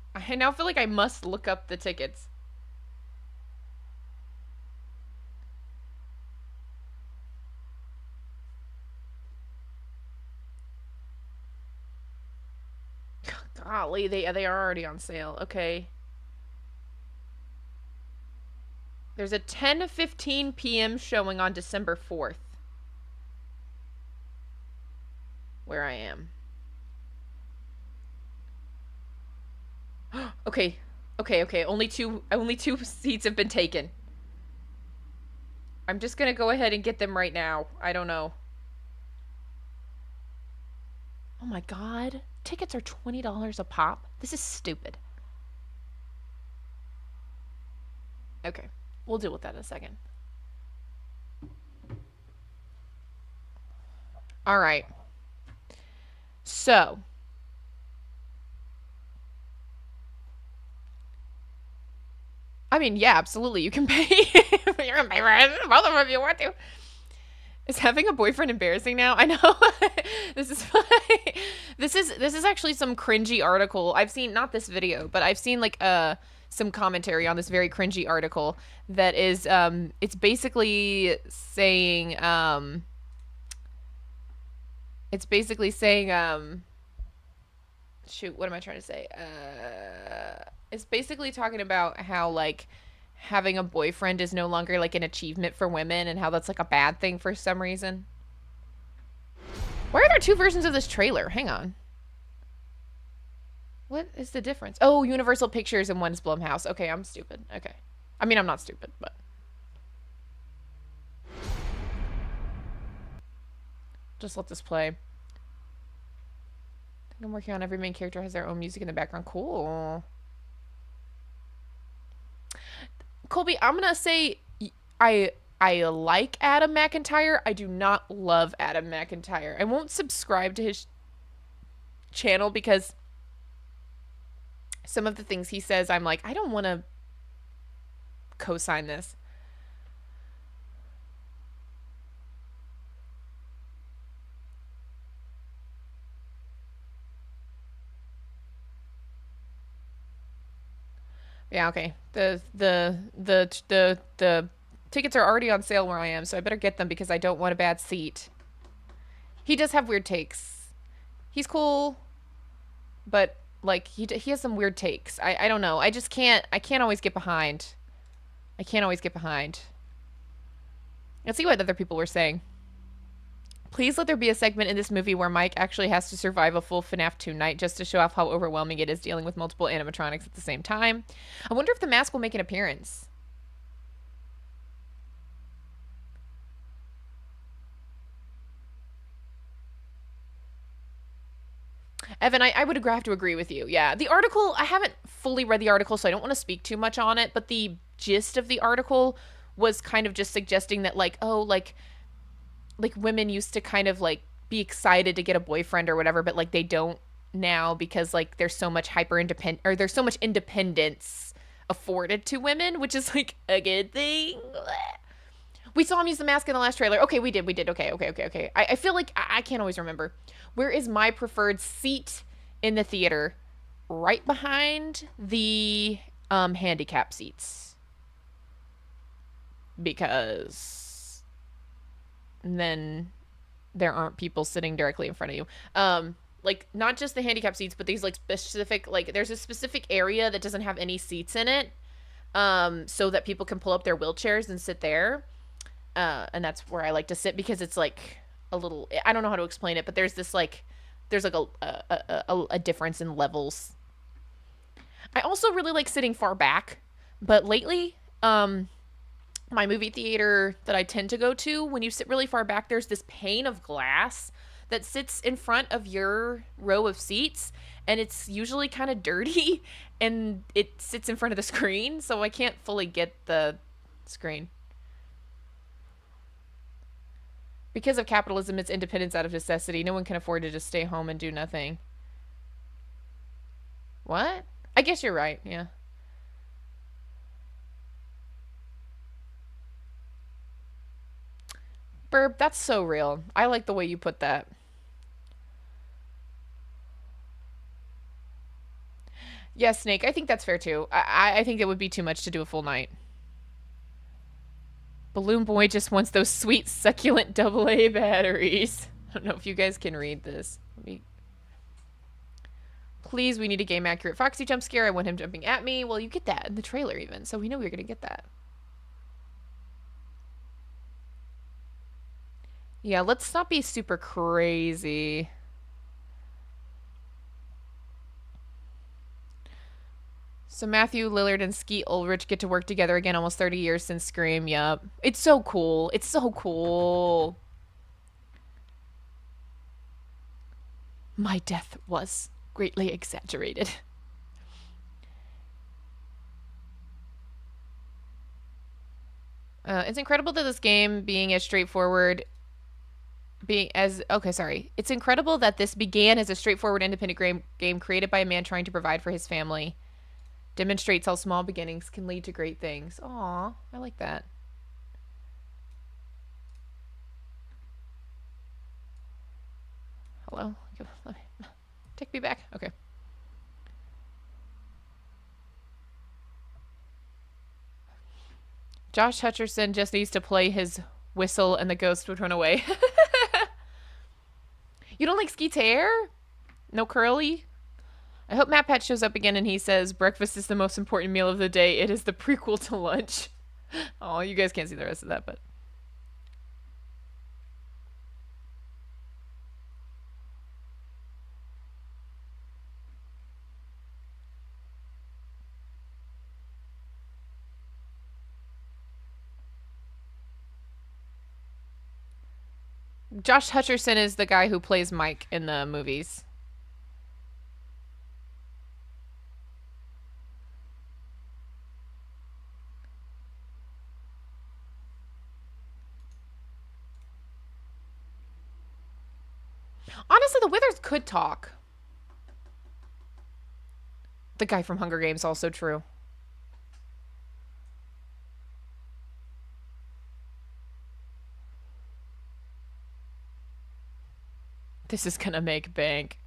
feel like I must look up the tickets. Golly, they are already on sale. Okay. There's a 10:15 p.m. showing on December 4th. Where I am. Okay. Only two seats have been taken. I'm just gonna go ahead and get them right now. I don't know. Oh my god. Tickets are $20 a pop. This is stupid. Okay. We'll deal with that in a second. Alright. So. I mean, yeah, absolutely. You can pay. You're gonna pay for both of them if you want to. Is having a boyfriend embarrassing now? I know. This is funny. This is actually some cringy article. I've seen, not this video, but I've seen like some commentary on this very cringy article that is it's basically saying shoot, what am I trying to say? It's basically talking about how like having a boyfriend is no longer like an achievement for women and how that's like a bad thing for some reason. Why are there two versions of this trailer? Hang on. What is the difference? Oh, Universal Pictures and one's Blumhouse. Okay, I'm stupid. Okay. I mean, I'm not stupid, but. Just let this play. I think I'm working on every main character has their own music in the background. Cool. Colby, I'm gonna say I like Adam McIntyre. I do not love Adam McIntyre. I won't subscribe to his channel because some of the things he says, I'm like, I don't want to co-sign this. Yeah, okay. The tickets are already on sale where I am, so I better get them because I don't want a bad seat. He does have weird takes. He's cool, but like he has some weird takes. I don't know. I can't always get behind. I can't always get behind. Let's see what other people were saying. Please let there be a segment in this movie where Mike actually has to survive a full FNAF 2 night just to show off how overwhelming it is dealing with multiple animatronics at the same time. I wonder if the mask will make an appearance. Evan, I would have to agree with you. Yeah, the article, I haven't fully read the article, so I don't want to speak too much on it, but the gist of the article was kind of just suggesting that, like, oh, like women used to kind of like be excited to get a boyfriend or whatever, but like they don't now because like there's so much there's so much independence afforded to women, which is like a good thing. We saw him use the mask in the last trailer. Okay, we did. Okay. I feel like I can't always remember. Where is my preferred seat in the theater? Right behind the handicap seats. Because then there aren't people sitting directly in front of you. Like not just the handicap seats, but these like specific, like there's a specific area that doesn't have any seats in it, so that people can pull up their wheelchairs and sit there. And that's where I like to sit because it's like a little, I don't know how to explain it, but there's this like, there's like a difference in levels. I also really like sitting far back, but lately, my movie theater that I tend to go to, when you sit really far back, there's this pane of glass that sits in front of your row of seats, and it's usually kind of dirty, and it sits in front of the screen, so I can't fully get the screen. Because of capitalism, it's independence out of necessity. No one can afford to just stay home and do nothing. What? I guess you're right, yeah. Burb, that's so real. I like the way you put that. Yeah, Snake, I think that's fair too. I think it would be too much to do a full night. Balloon Boy just wants those sweet, succulent AA batteries. I don't know if you guys can read this. Please, we need a game-accurate Foxy jump scare. I want him jumping at me. Well, you get that in the trailer even, so we know we're going to get that. Yeah, let's not be super crazy. So Matthew Lillard and Skeet Ulrich get to work together again almost 30 years since Scream. Yup. It's so cool. It's so cool. My death was greatly exaggerated. It's incredible that this game being as straightforward It's incredible that this began as a straightforward independent game created by a man trying to provide for his family. Demonstrates how small beginnings can lead to great things. Aw, I like that. Hello? Take me back. Okay. Josh Hutcherson just needs to play his whistle and the ghost would run away. You don't like Skeet's hair? No curly? I hope Matt Pat shows up again and he says, breakfast is the most important meal of the day. It is the prequel to lunch. Oh, you guys can't see the rest of that, but... Josh Hutcherson is the guy who plays Mike in the movies. Honestly, the Withers could talk. The guy from Hunger Games, also true. This is gonna make bank.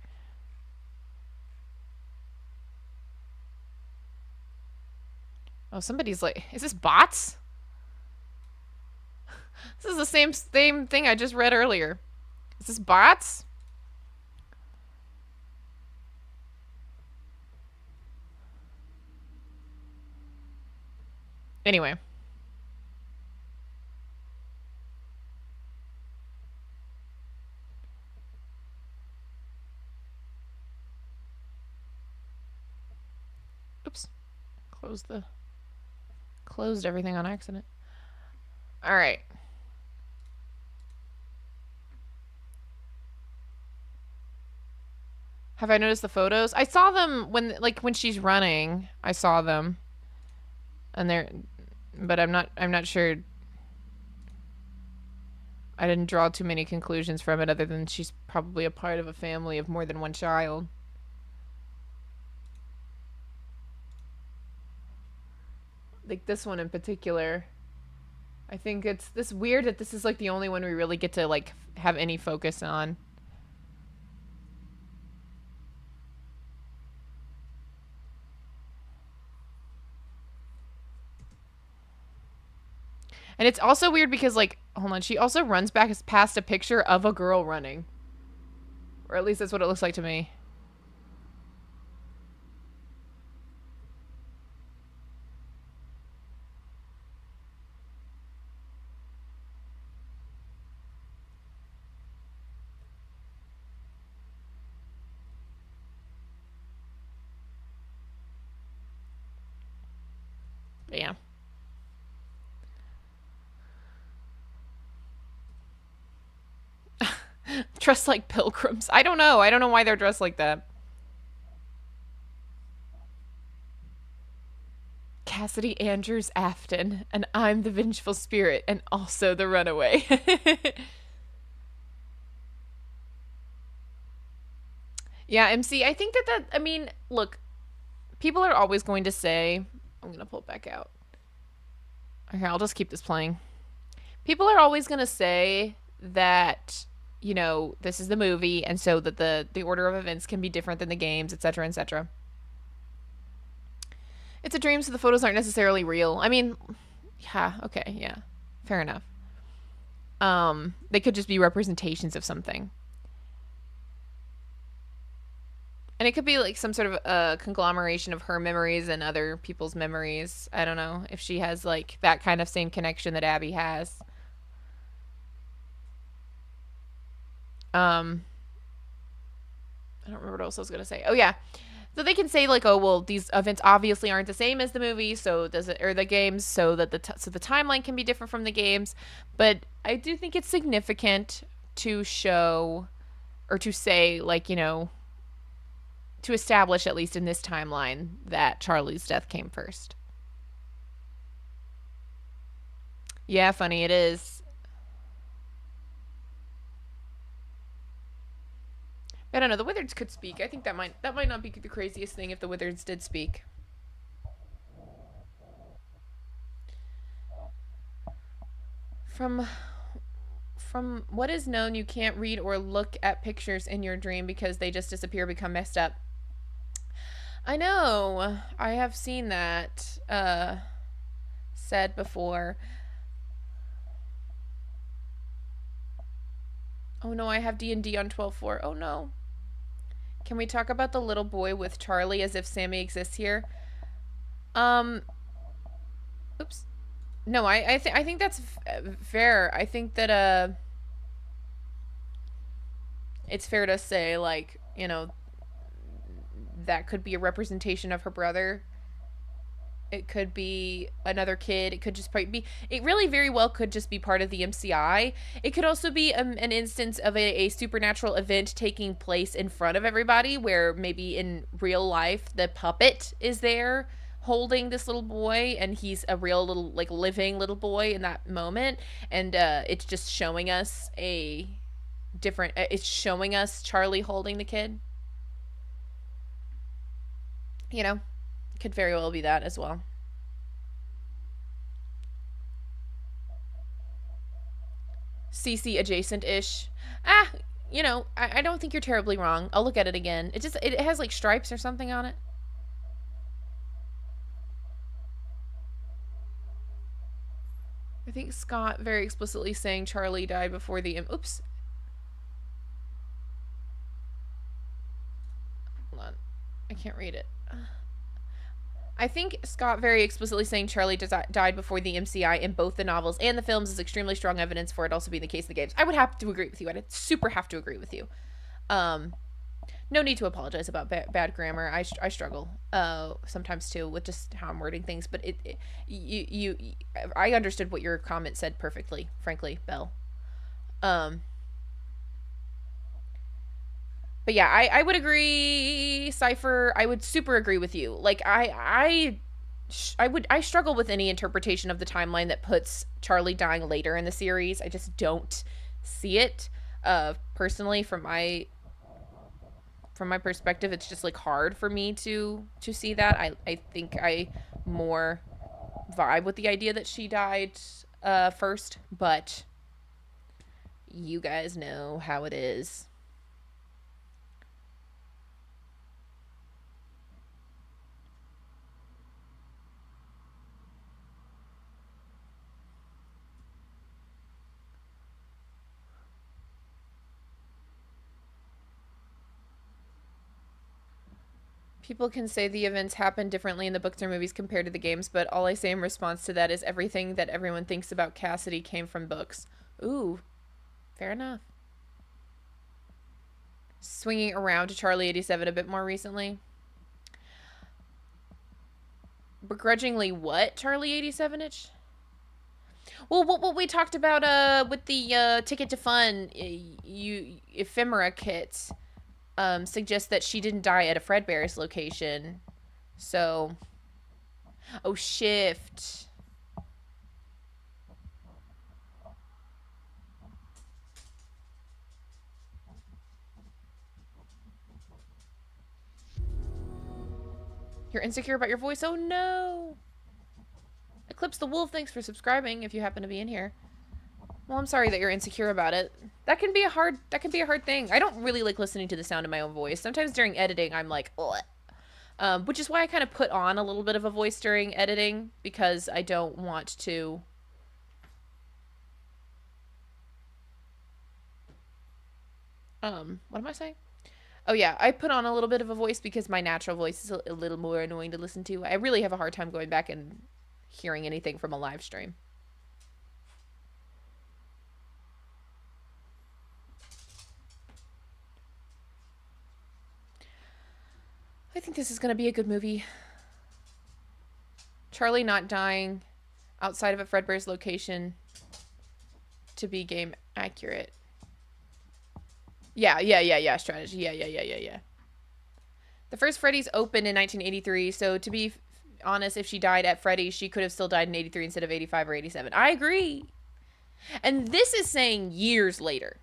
Oh, somebody's like, is this bots? This is the same thing I just read earlier. Is this bots? Anyway. Oops. Closed everything on accident. All right. Have I noticed the photos? I saw them when she's running. I saw them. And but I'm not sure. I didn't draw too many conclusions from it other than she's probably a part of a family of more than one child. Like this one in particular. I think it's this weird that this is like the only one we really get to like have any focus on. And it's also weird because, like, hold on, she also runs back past a picture of a girl running. Or at least that's what it looks like to me. But yeah. dressed like pilgrims. I don't know. I don't know why they're dressed like that. Cassidy Andrews Afton, and I'm the vengeful spirit and also the runaway. Yeah, MC, I think I mean, look, people are always going to say, I'm going to pull it back out. Okay, I'll just keep this playing. People are always going to say that, you know, this is the movie, and so that the order of events can be different than the games, etc., etc. It's a dream, so the photos aren't necessarily real. I mean, yeah, okay, yeah. Fair enough. They could just be representations of something. And it could be like some sort of a conglomeration of her memories and other people's memories. I don't know if she has like that kind of same connection that Abby has. I don't remember what else I was going to say. Oh, yeah. So they can say like, oh, well, these events obviously aren't the same as the movie, so does it, or the games, so that the timeline can be different from the games. But I do think it's significant to show, or to say, like, you know, to establish, at least in this timeline, that Charlie's death came first. Yeah, funny, it is. I don't know, the Wizards could speak. I think that might not be the craziest thing if the Wizards did speak. From what is known, you can't read or look at pictures in your dream because they just disappear, become messed up. I know. I have seen that said before. Oh no, I have D&D on 12.4. Oh no. Can we talk about the little boy with Charlie as if Sammy exists here? Oops. No, I think that's fair. I think that it's fair to say, like, you know, that could be a representation of her brother. It could be another kid. It could just be, it really very well could just be part of the MCI. It could also be an instance of a supernatural event taking place in front of everybody, where maybe in real life the puppet is there holding this little boy, and he's a real little, like, living little boy in that moment, and it's just showing us it's showing us Charlie holding the kid. You know, could very well be that as well. CC adjacent-ish. You know, I don't think you're terribly wrong. I'll look at it again. It has like stripes or something on it. I think Scott very explicitly saying Charlie died before the... Oops. Hold on. I can't read it. I think Scott very explicitly saying Charlie died before the MCI in both the novels and the films is extremely strong evidence for it also being the case in the games. I would have to agree with you. I'd super have to agree with you. No need to apologize about bad grammar. I struggle sometimes too with just how I'm wording things, but I understood what your comment said perfectly, frankly, Belle. But yeah, I would agree, Cypher. I would super agree with you. Like, I struggle with any interpretation of the timeline that puts Charlie dying later in the series. I just don't see it. Personally, from my perspective, it's just like hard for me to see that. I think I more vibe with the idea that she died first, but you guys know how it is. People can say the events happen differently in the books or movies compared to the games, but all I say in response to that is everything that everyone thinks about Cassidy came from books. Ooh, fair enough. Swinging around to Charlie 87 a bit more recently. Begrudgingly what, Charlie 87-ish? Well, what we talked about with the Ticket to Fun, ephemera kits suggests that she didn't die at a Fredbear's location. So, oh, shift. You're insecure about your voice? Oh no! Eclipse the Wolf, thanks for subscribing if you happen to be in here. Well, I'm sorry that you're insecure about it. That can be a hard thing. I don't really like listening to the sound of my own voice. Sometimes during editing, I'm like, ugh. Which is why I kind of put on a little bit of a voice during editing, because I don't want to... what am I saying? Oh yeah, I put on a little bit of a voice because my natural voice is a little more annoying to listen to. I really have a hard time going back and hearing anything from a live stream. I think this is going to be a good movie. Charlie not dying outside of a Fredbear's location to be game accurate. Yeah, strategy. Yeah. The first Freddy's opened in 1983, so to be honest, if she died at Freddy's, she could have still died in 83 instead of 85 or 87. I agree. And this is saying years later.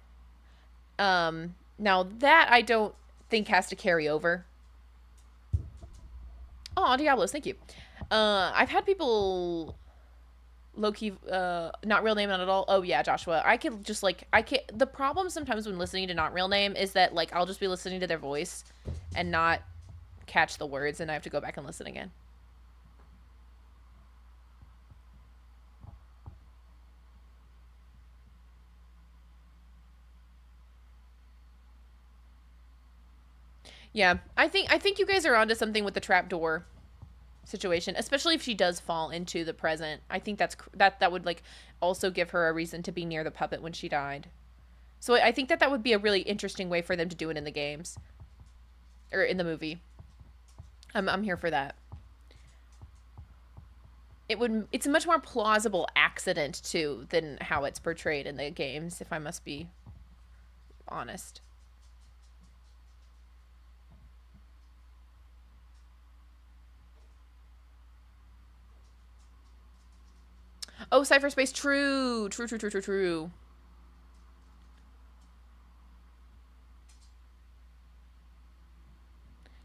Now that I don't think has to carry over. Oh, Diablos, thank you. I've had people low-key, not real name, not at all. Oh yeah, Joshua. I could just like, the problem sometimes when listening to not real name is that like, I'll just be listening to their voice and not catch the words, and I have to go back and listen again. Yeah, I think you guys are onto something with the trapdoor situation, especially if she does fall into the present. I think that would like also give her a reason to be near the puppet when she died. So I think that would be a really interesting way for them to do it in the games or in the movie. I'm here for that. It's a much more plausible accident too than how it's portrayed in the games, if I must be honest. Oh, cyberspace, true.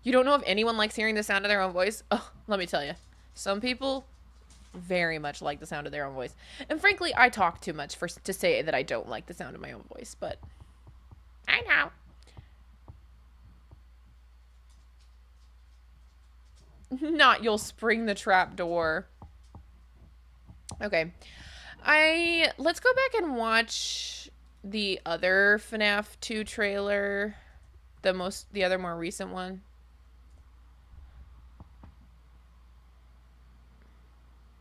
You don't know if anyone likes hearing the sound of their own voice? Oh, let me tell you. Some people very much like the sound of their own voice. And frankly, I talk too much to say that I don't like the sound of my own voice, but I know. Not you'll spring the trap door. Okay. Let's go back and watch the other FNAF 2 trailer. The other more recent one.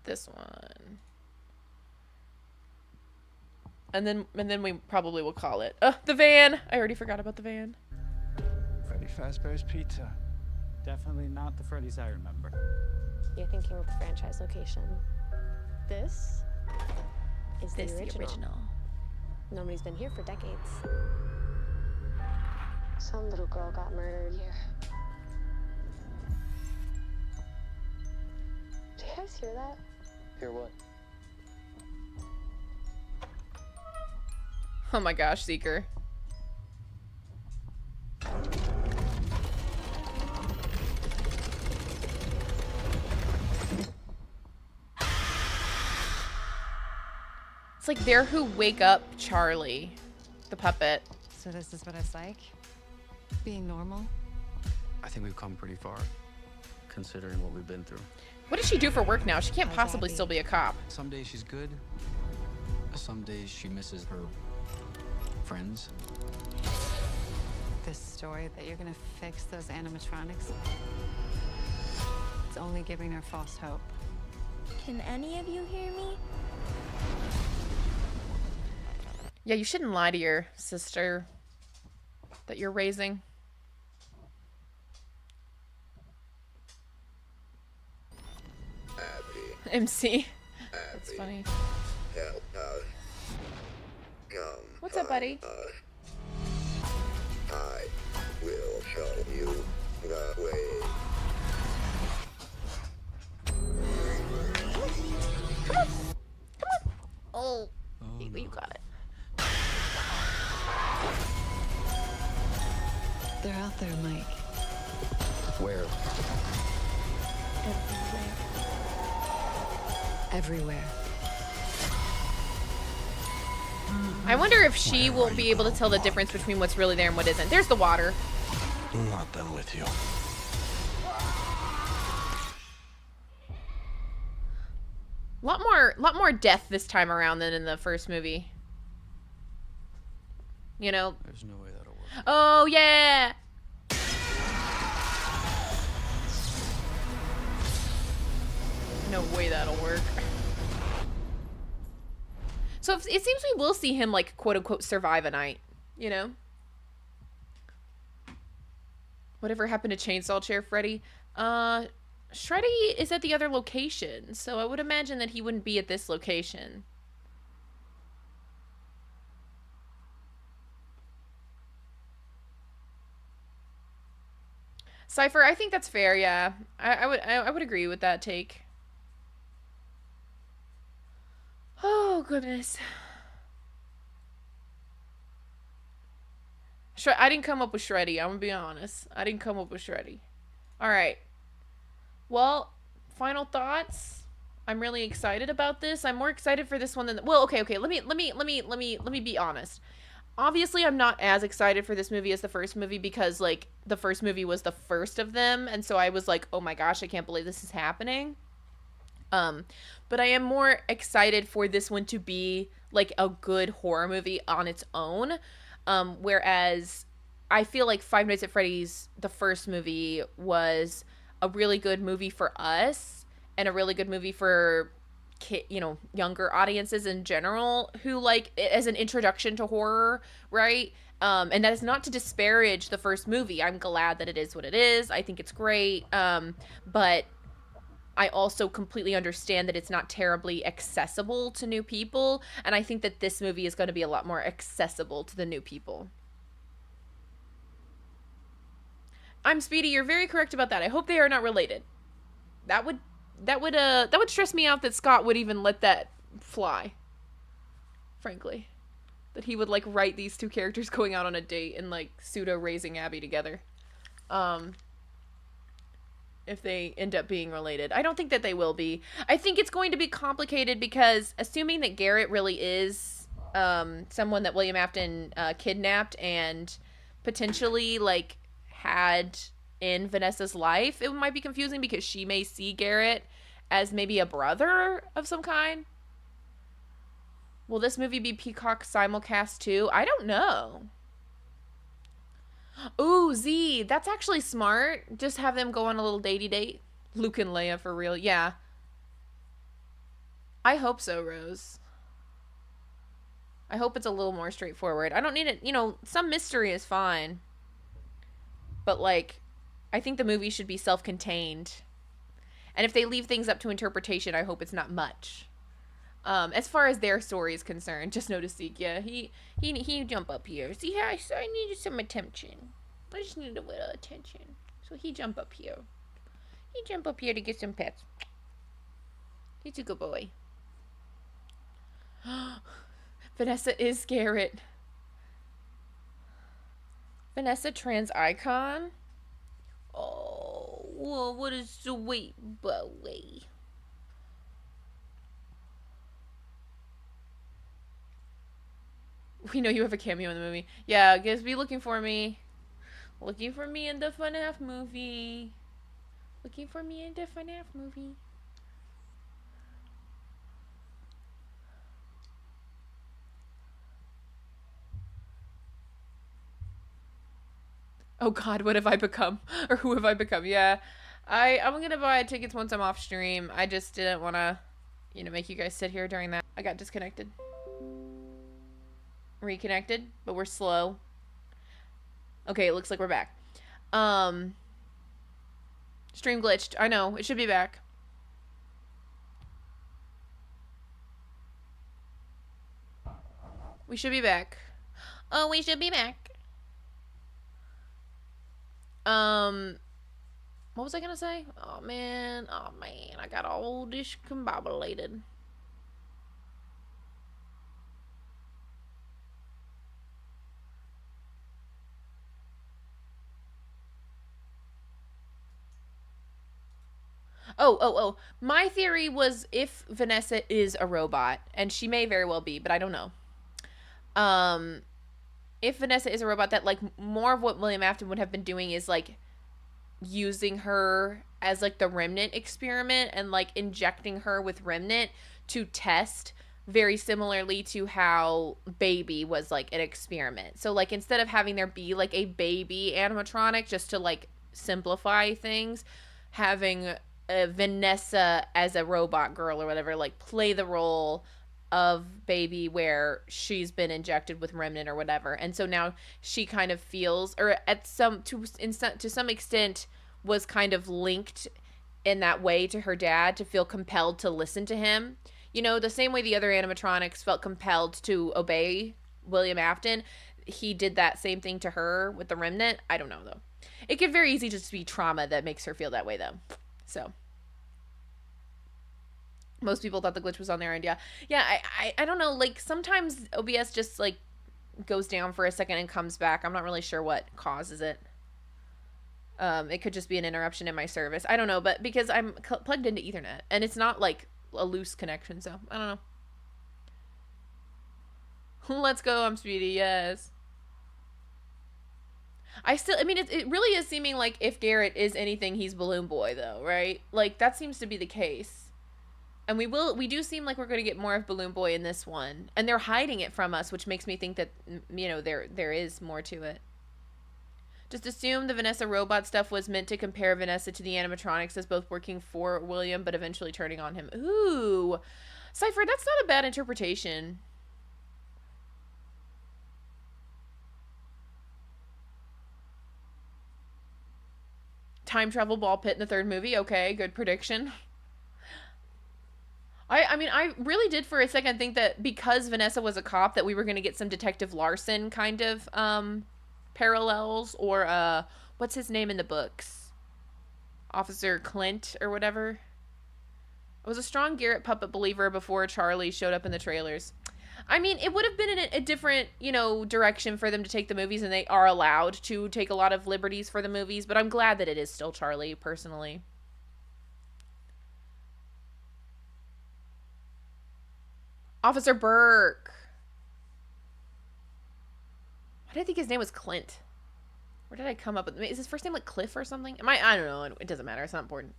This one. And then we probably will call it. The van! I already forgot about the van. Freddy Fazbear's Pizza. Definitely not the Freddy's I remember. You're thinking of the franchise location. This is the original. Nobody's been here for decades. Some little girl got murdered here. Do you guys hear that? Hear what? Oh my gosh, Seeker. It's like they're who wake up Charlie, the puppet. So this is what it's like? Being normal? I think we've come pretty far, considering what we've been through. What does she do for work now? She can't possibly Abby? still be a cop. Some days she's good. Some days she misses her friends. This story that you're gonna fix those animatronics, it's only giving her false hope. Can any of you hear me? Yeah, you shouldn't lie to your sister that you're raising. MC. That's funny. What's up, buddy? I will show you the way. Oh, you got it. They're out there, Mike. Where? Everywhere. I wonder if she will be able to tell the difference between what's really there and what isn't. There's the water. I'm not done with you. Lot more death this time around than in the first movie. You know? There's no way that'll work. Oh, yeah! No way that'll work. So it seems we will see him, like, quote-unquote, survive a night. You know? Whatever happened to Chainsaw Chair Freddy? Shreddy is at the other location, so I would imagine that he wouldn't be at this location. Cypher, I think that's fair, yeah. I would agree with that take. Oh, goodness. I didn't come up with Shreddy, I'm gonna be honest. I didn't come up with Shreddy. Alright. Well, final thoughts. I'm really excited about this. I'm more excited for this one than well, okay. Let me be honest. Obviously, I'm not as excited for this movie as the first movie because like the first movie was the first of them, and so I was like, "Oh my gosh, I can't believe this is happening." But I am more excited for this one to be like a good horror movie on its own. Whereas I feel like Five Nights at Freddy's, the first movie, was a really good movie for us and a really good movie for younger audiences in general who like it as an introduction to horror, right? And that is not to disparage the first movie. I'm glad that it is what it is. I think it's great. But I also completely understand that it's not terribly accessible to new people, and I think that this movie is going to be a lot more accessible to the new people. I'm Speedy, you're very correct about that. I hope they are not related. That would stress me out that Scott would even let that fly. Frankly. That he would like write these two characters going out on a date and like pseudo raising Abby together. If they end up being related. I don't think that they will be. I think it's going to be complicated because assuming that Garrett really is someone that William Afton kidnapped and potentially like had in Vanessa's life, it might be confusing because she may see Garrett as maybe a brother of some kind. Will this movie be Peacock simulcast too? I don't know. Ooh, Z, that's actually smart. Just have them go on a little datey date. Luke and Leia for real. Yeah. I hope so, Rose. I hope it's a little more straightforward. I don't need it, some mystery is fine. But like, I think the movie should be self-contained. And if they leave things up to interpretation, I hope it's not much. As far as their story is concerned, just notice Zeke, yeah, he jump up here. See how I needed some attention. I just needed a little attention. So he jump up here. He jump up here to get some pets. He's a good boy. Vanessa is Garrett. Vanessa trans icon? Oh, well, what a sweet boy. We know you have a cameo in the movie. Yeah, guys, be looking for me. Looking for me in the FNAF movie. Looking for me in the FNAF movie. Oh god, what have I become? Or who have I become? Yeah. I'm gonna buy tickets once I'm off stream. I just didn't want to, make you guys sit here during that. I got disconnected. Reconnected, but we're slow. Okay, it looks like we're back. Stream glitched. I know, it should be back. We should be back. Oh, we should be back. What was I gonna say? Oh man, I got all discombobulated. Oh. My theory was if Vanessa is a robot, and she may very well be, but I don't know. If Vanessa is a robot, that like more of what William Afton would have been doing is like using her as like the remnant experiment and like injecting her with remnant to test, very similarly to how Baby was like an experiment. So like instead of having there be like a baby animatronic, just to like simplify things, having Vanessa as a robot girl or whatever like play the role of Baby, where she's been injected with remnant or whatever, and so now she kind of feels, or at some to some extent was kind of linked in that way to her dad, to feel compelled to listen to him, you know, the same way the other animatronics felt compelled to obey William Afton. He did that same thing to her with the remnant. I don't know though, it could very easily just be trauma that makes her feel that way though. So most people thought the glitch was on their end. Yeah. I don't know. Like sometimes OBS just like goes down for a second and comes back. I'm not really sure what causes it. It could just be an interruption in my service. I don't know, but because I'm plugged into Ethernet and it's not like a loose connection, so I don't know. Let's go. I'm Speedy. Yes. I mean, it really is seeming like if Garrett is anything, he's Balloon Boy though, right? Like that seems to be the case. And we do seem like we're going to get more of Balloon Boy in this one. And they're hiding it from us, which makes me think that, you know, there is more to it. Just assume the Vanessa robot stuff was meant to compare Vanessa to the animatronics as both working for William, but eventually turning on him. Ooh. Cypher, that's not a bad interpretation. Time travel ball pit in the third movie. Okay, good prediction. I mean, I really did for a second think that because Vanessa was a cop that we were going to get some Detective Larson kind of parallels, or what's his name in the books? Officer Clint or whatever. I was a strong Garrett puppet believer before Charlie showed up in the trailers. I mean, it would have been in a different, you know, direction for them to take the movies, and they are allowed to take a lot of liberties for the movies, but I'm glad that it is still Charlie, personally. Officer Burke. Why did I think his name was Clint? Where did I come up with? Is his first name like Cliff or something? I don't know. It doesn't matter. It's not important.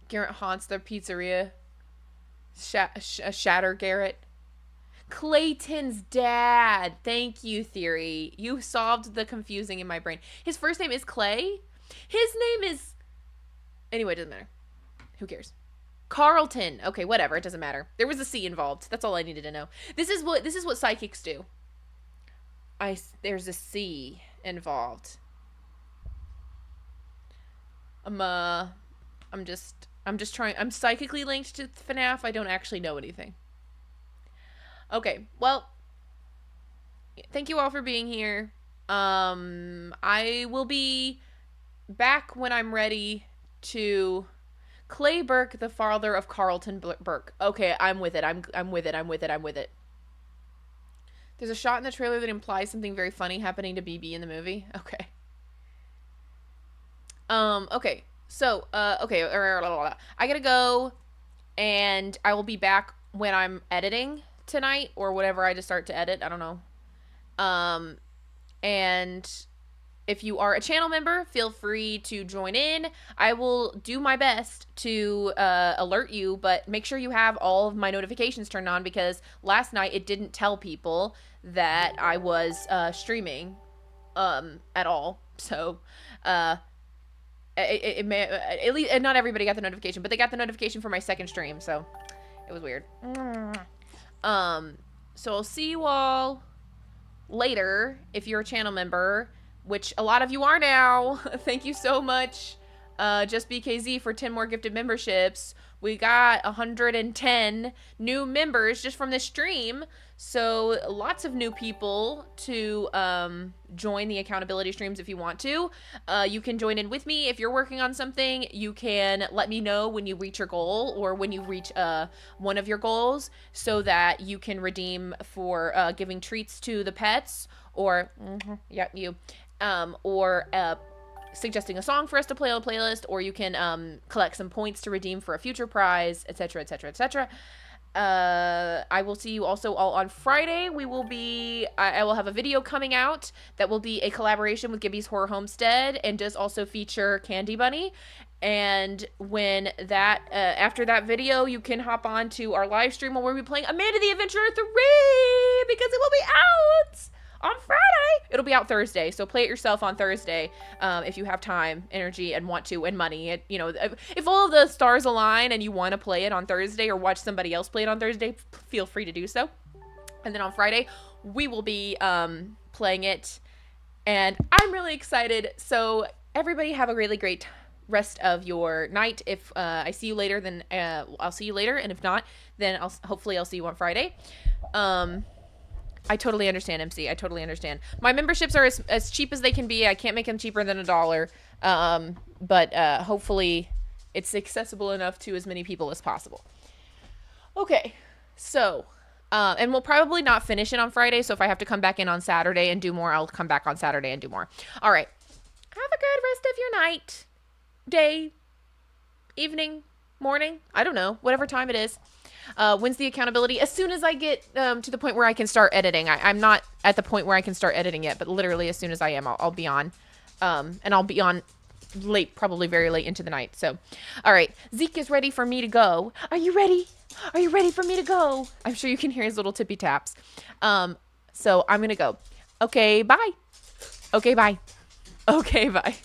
Garrett haunts the pizzeria. Shatter Garrett. Clayton's dad. Thank you, Theory. You solved the confusing in my brain. His first name is Clay. His name is... Anyway, it doesn't matter. Who cares? Carlton. Okay, whatever. It doesn't matter. There was a C involved. That's all I needed to know. This is what psychics do. There's a C involved. I'm just trying. I'm psychically linked to FNAF. I don't actually know anything. Okay. Well, thank you all for being here. I will be back when I'm ready to... Clay Burke, the father of Carlton Burke. Okay, I'm with it. I'm with it. There's a shot in the trailer that implies something very funny happening to BB in the movie. Okay. Okay. So, okay. I gotta go, and I will be back when I'm editing tonight, or whatever I just start to edit. I don't know. And... if you are a channel member, feel free to join in. I will do my best to alert you, but make sure you have all of my notifications turned on, because last night it didn't tell people that I was streaming at all. So it may, at least, and not everybody got the notification, but they got the notification for my second stream, so it was weird. So I'll see you all later if you're a channel member, which a lot of you are now. Thank you so much. just BKZ for 10 more gifted memberships. We got 110 new members just from this stream. So lots of new people to join the accountability streams if you want to. You can join in with me if you're working on something. You can let me know when you reach your goal or when you reach one of your goals so that you can redeem for giving treats to the pets or suggesting a song for us to play on a playlist, or you can collect some points to redeem for a future prize, etc., etc., etc. I will see you also all on Friday. I will have a video coming out that will be a collaboration with Gibby's Horror Homestead and does also feature Candy Bunny. And when that, after that video, you can hop on to our live stream where we'll be playing Amanda the Adventurer 3 because it will be out on Friday. It'll be out Thursday, so play it yourself on Thursday if you have time, energy, and want to, and money. If all of the stars align and you want to play it on Thursday or watch somebody else play it on Thursday, feel free to do so. And then on Friday, we will be playing it, and I'm really excited. So everybody have a really great rest of your night. If I see you later, then I'll see you later, and if not, then hopefully I'll see you on Friday. I totally understand, MC. I totally understand. My memberships are as cheap as they can be. I can't make them cheaper than $1. But hopefully it's accessible enough to as many people as possible. Okay. So, and we'll probably not finish it on Friday. So if I have to come back in on Saturday and do more, I'll come back on Saturday and do more. All right. Have a good rest of your night, day, evening, morning. I don't know. Whatever time it is. When's the accountability? As soon as I get to the point where I can start editing. I'm not at the point where I can start editing yet, but literally as soon as I am, I'll be on. And I'll be on late, probably very late into the night. So, all right. Zeke is ready for me to go. Are you ready? Are you ready for me to go? I'm sure you can hear his little tippy taps. So I'm going to go. Okay, bye. Okay, bye. Okay, bye.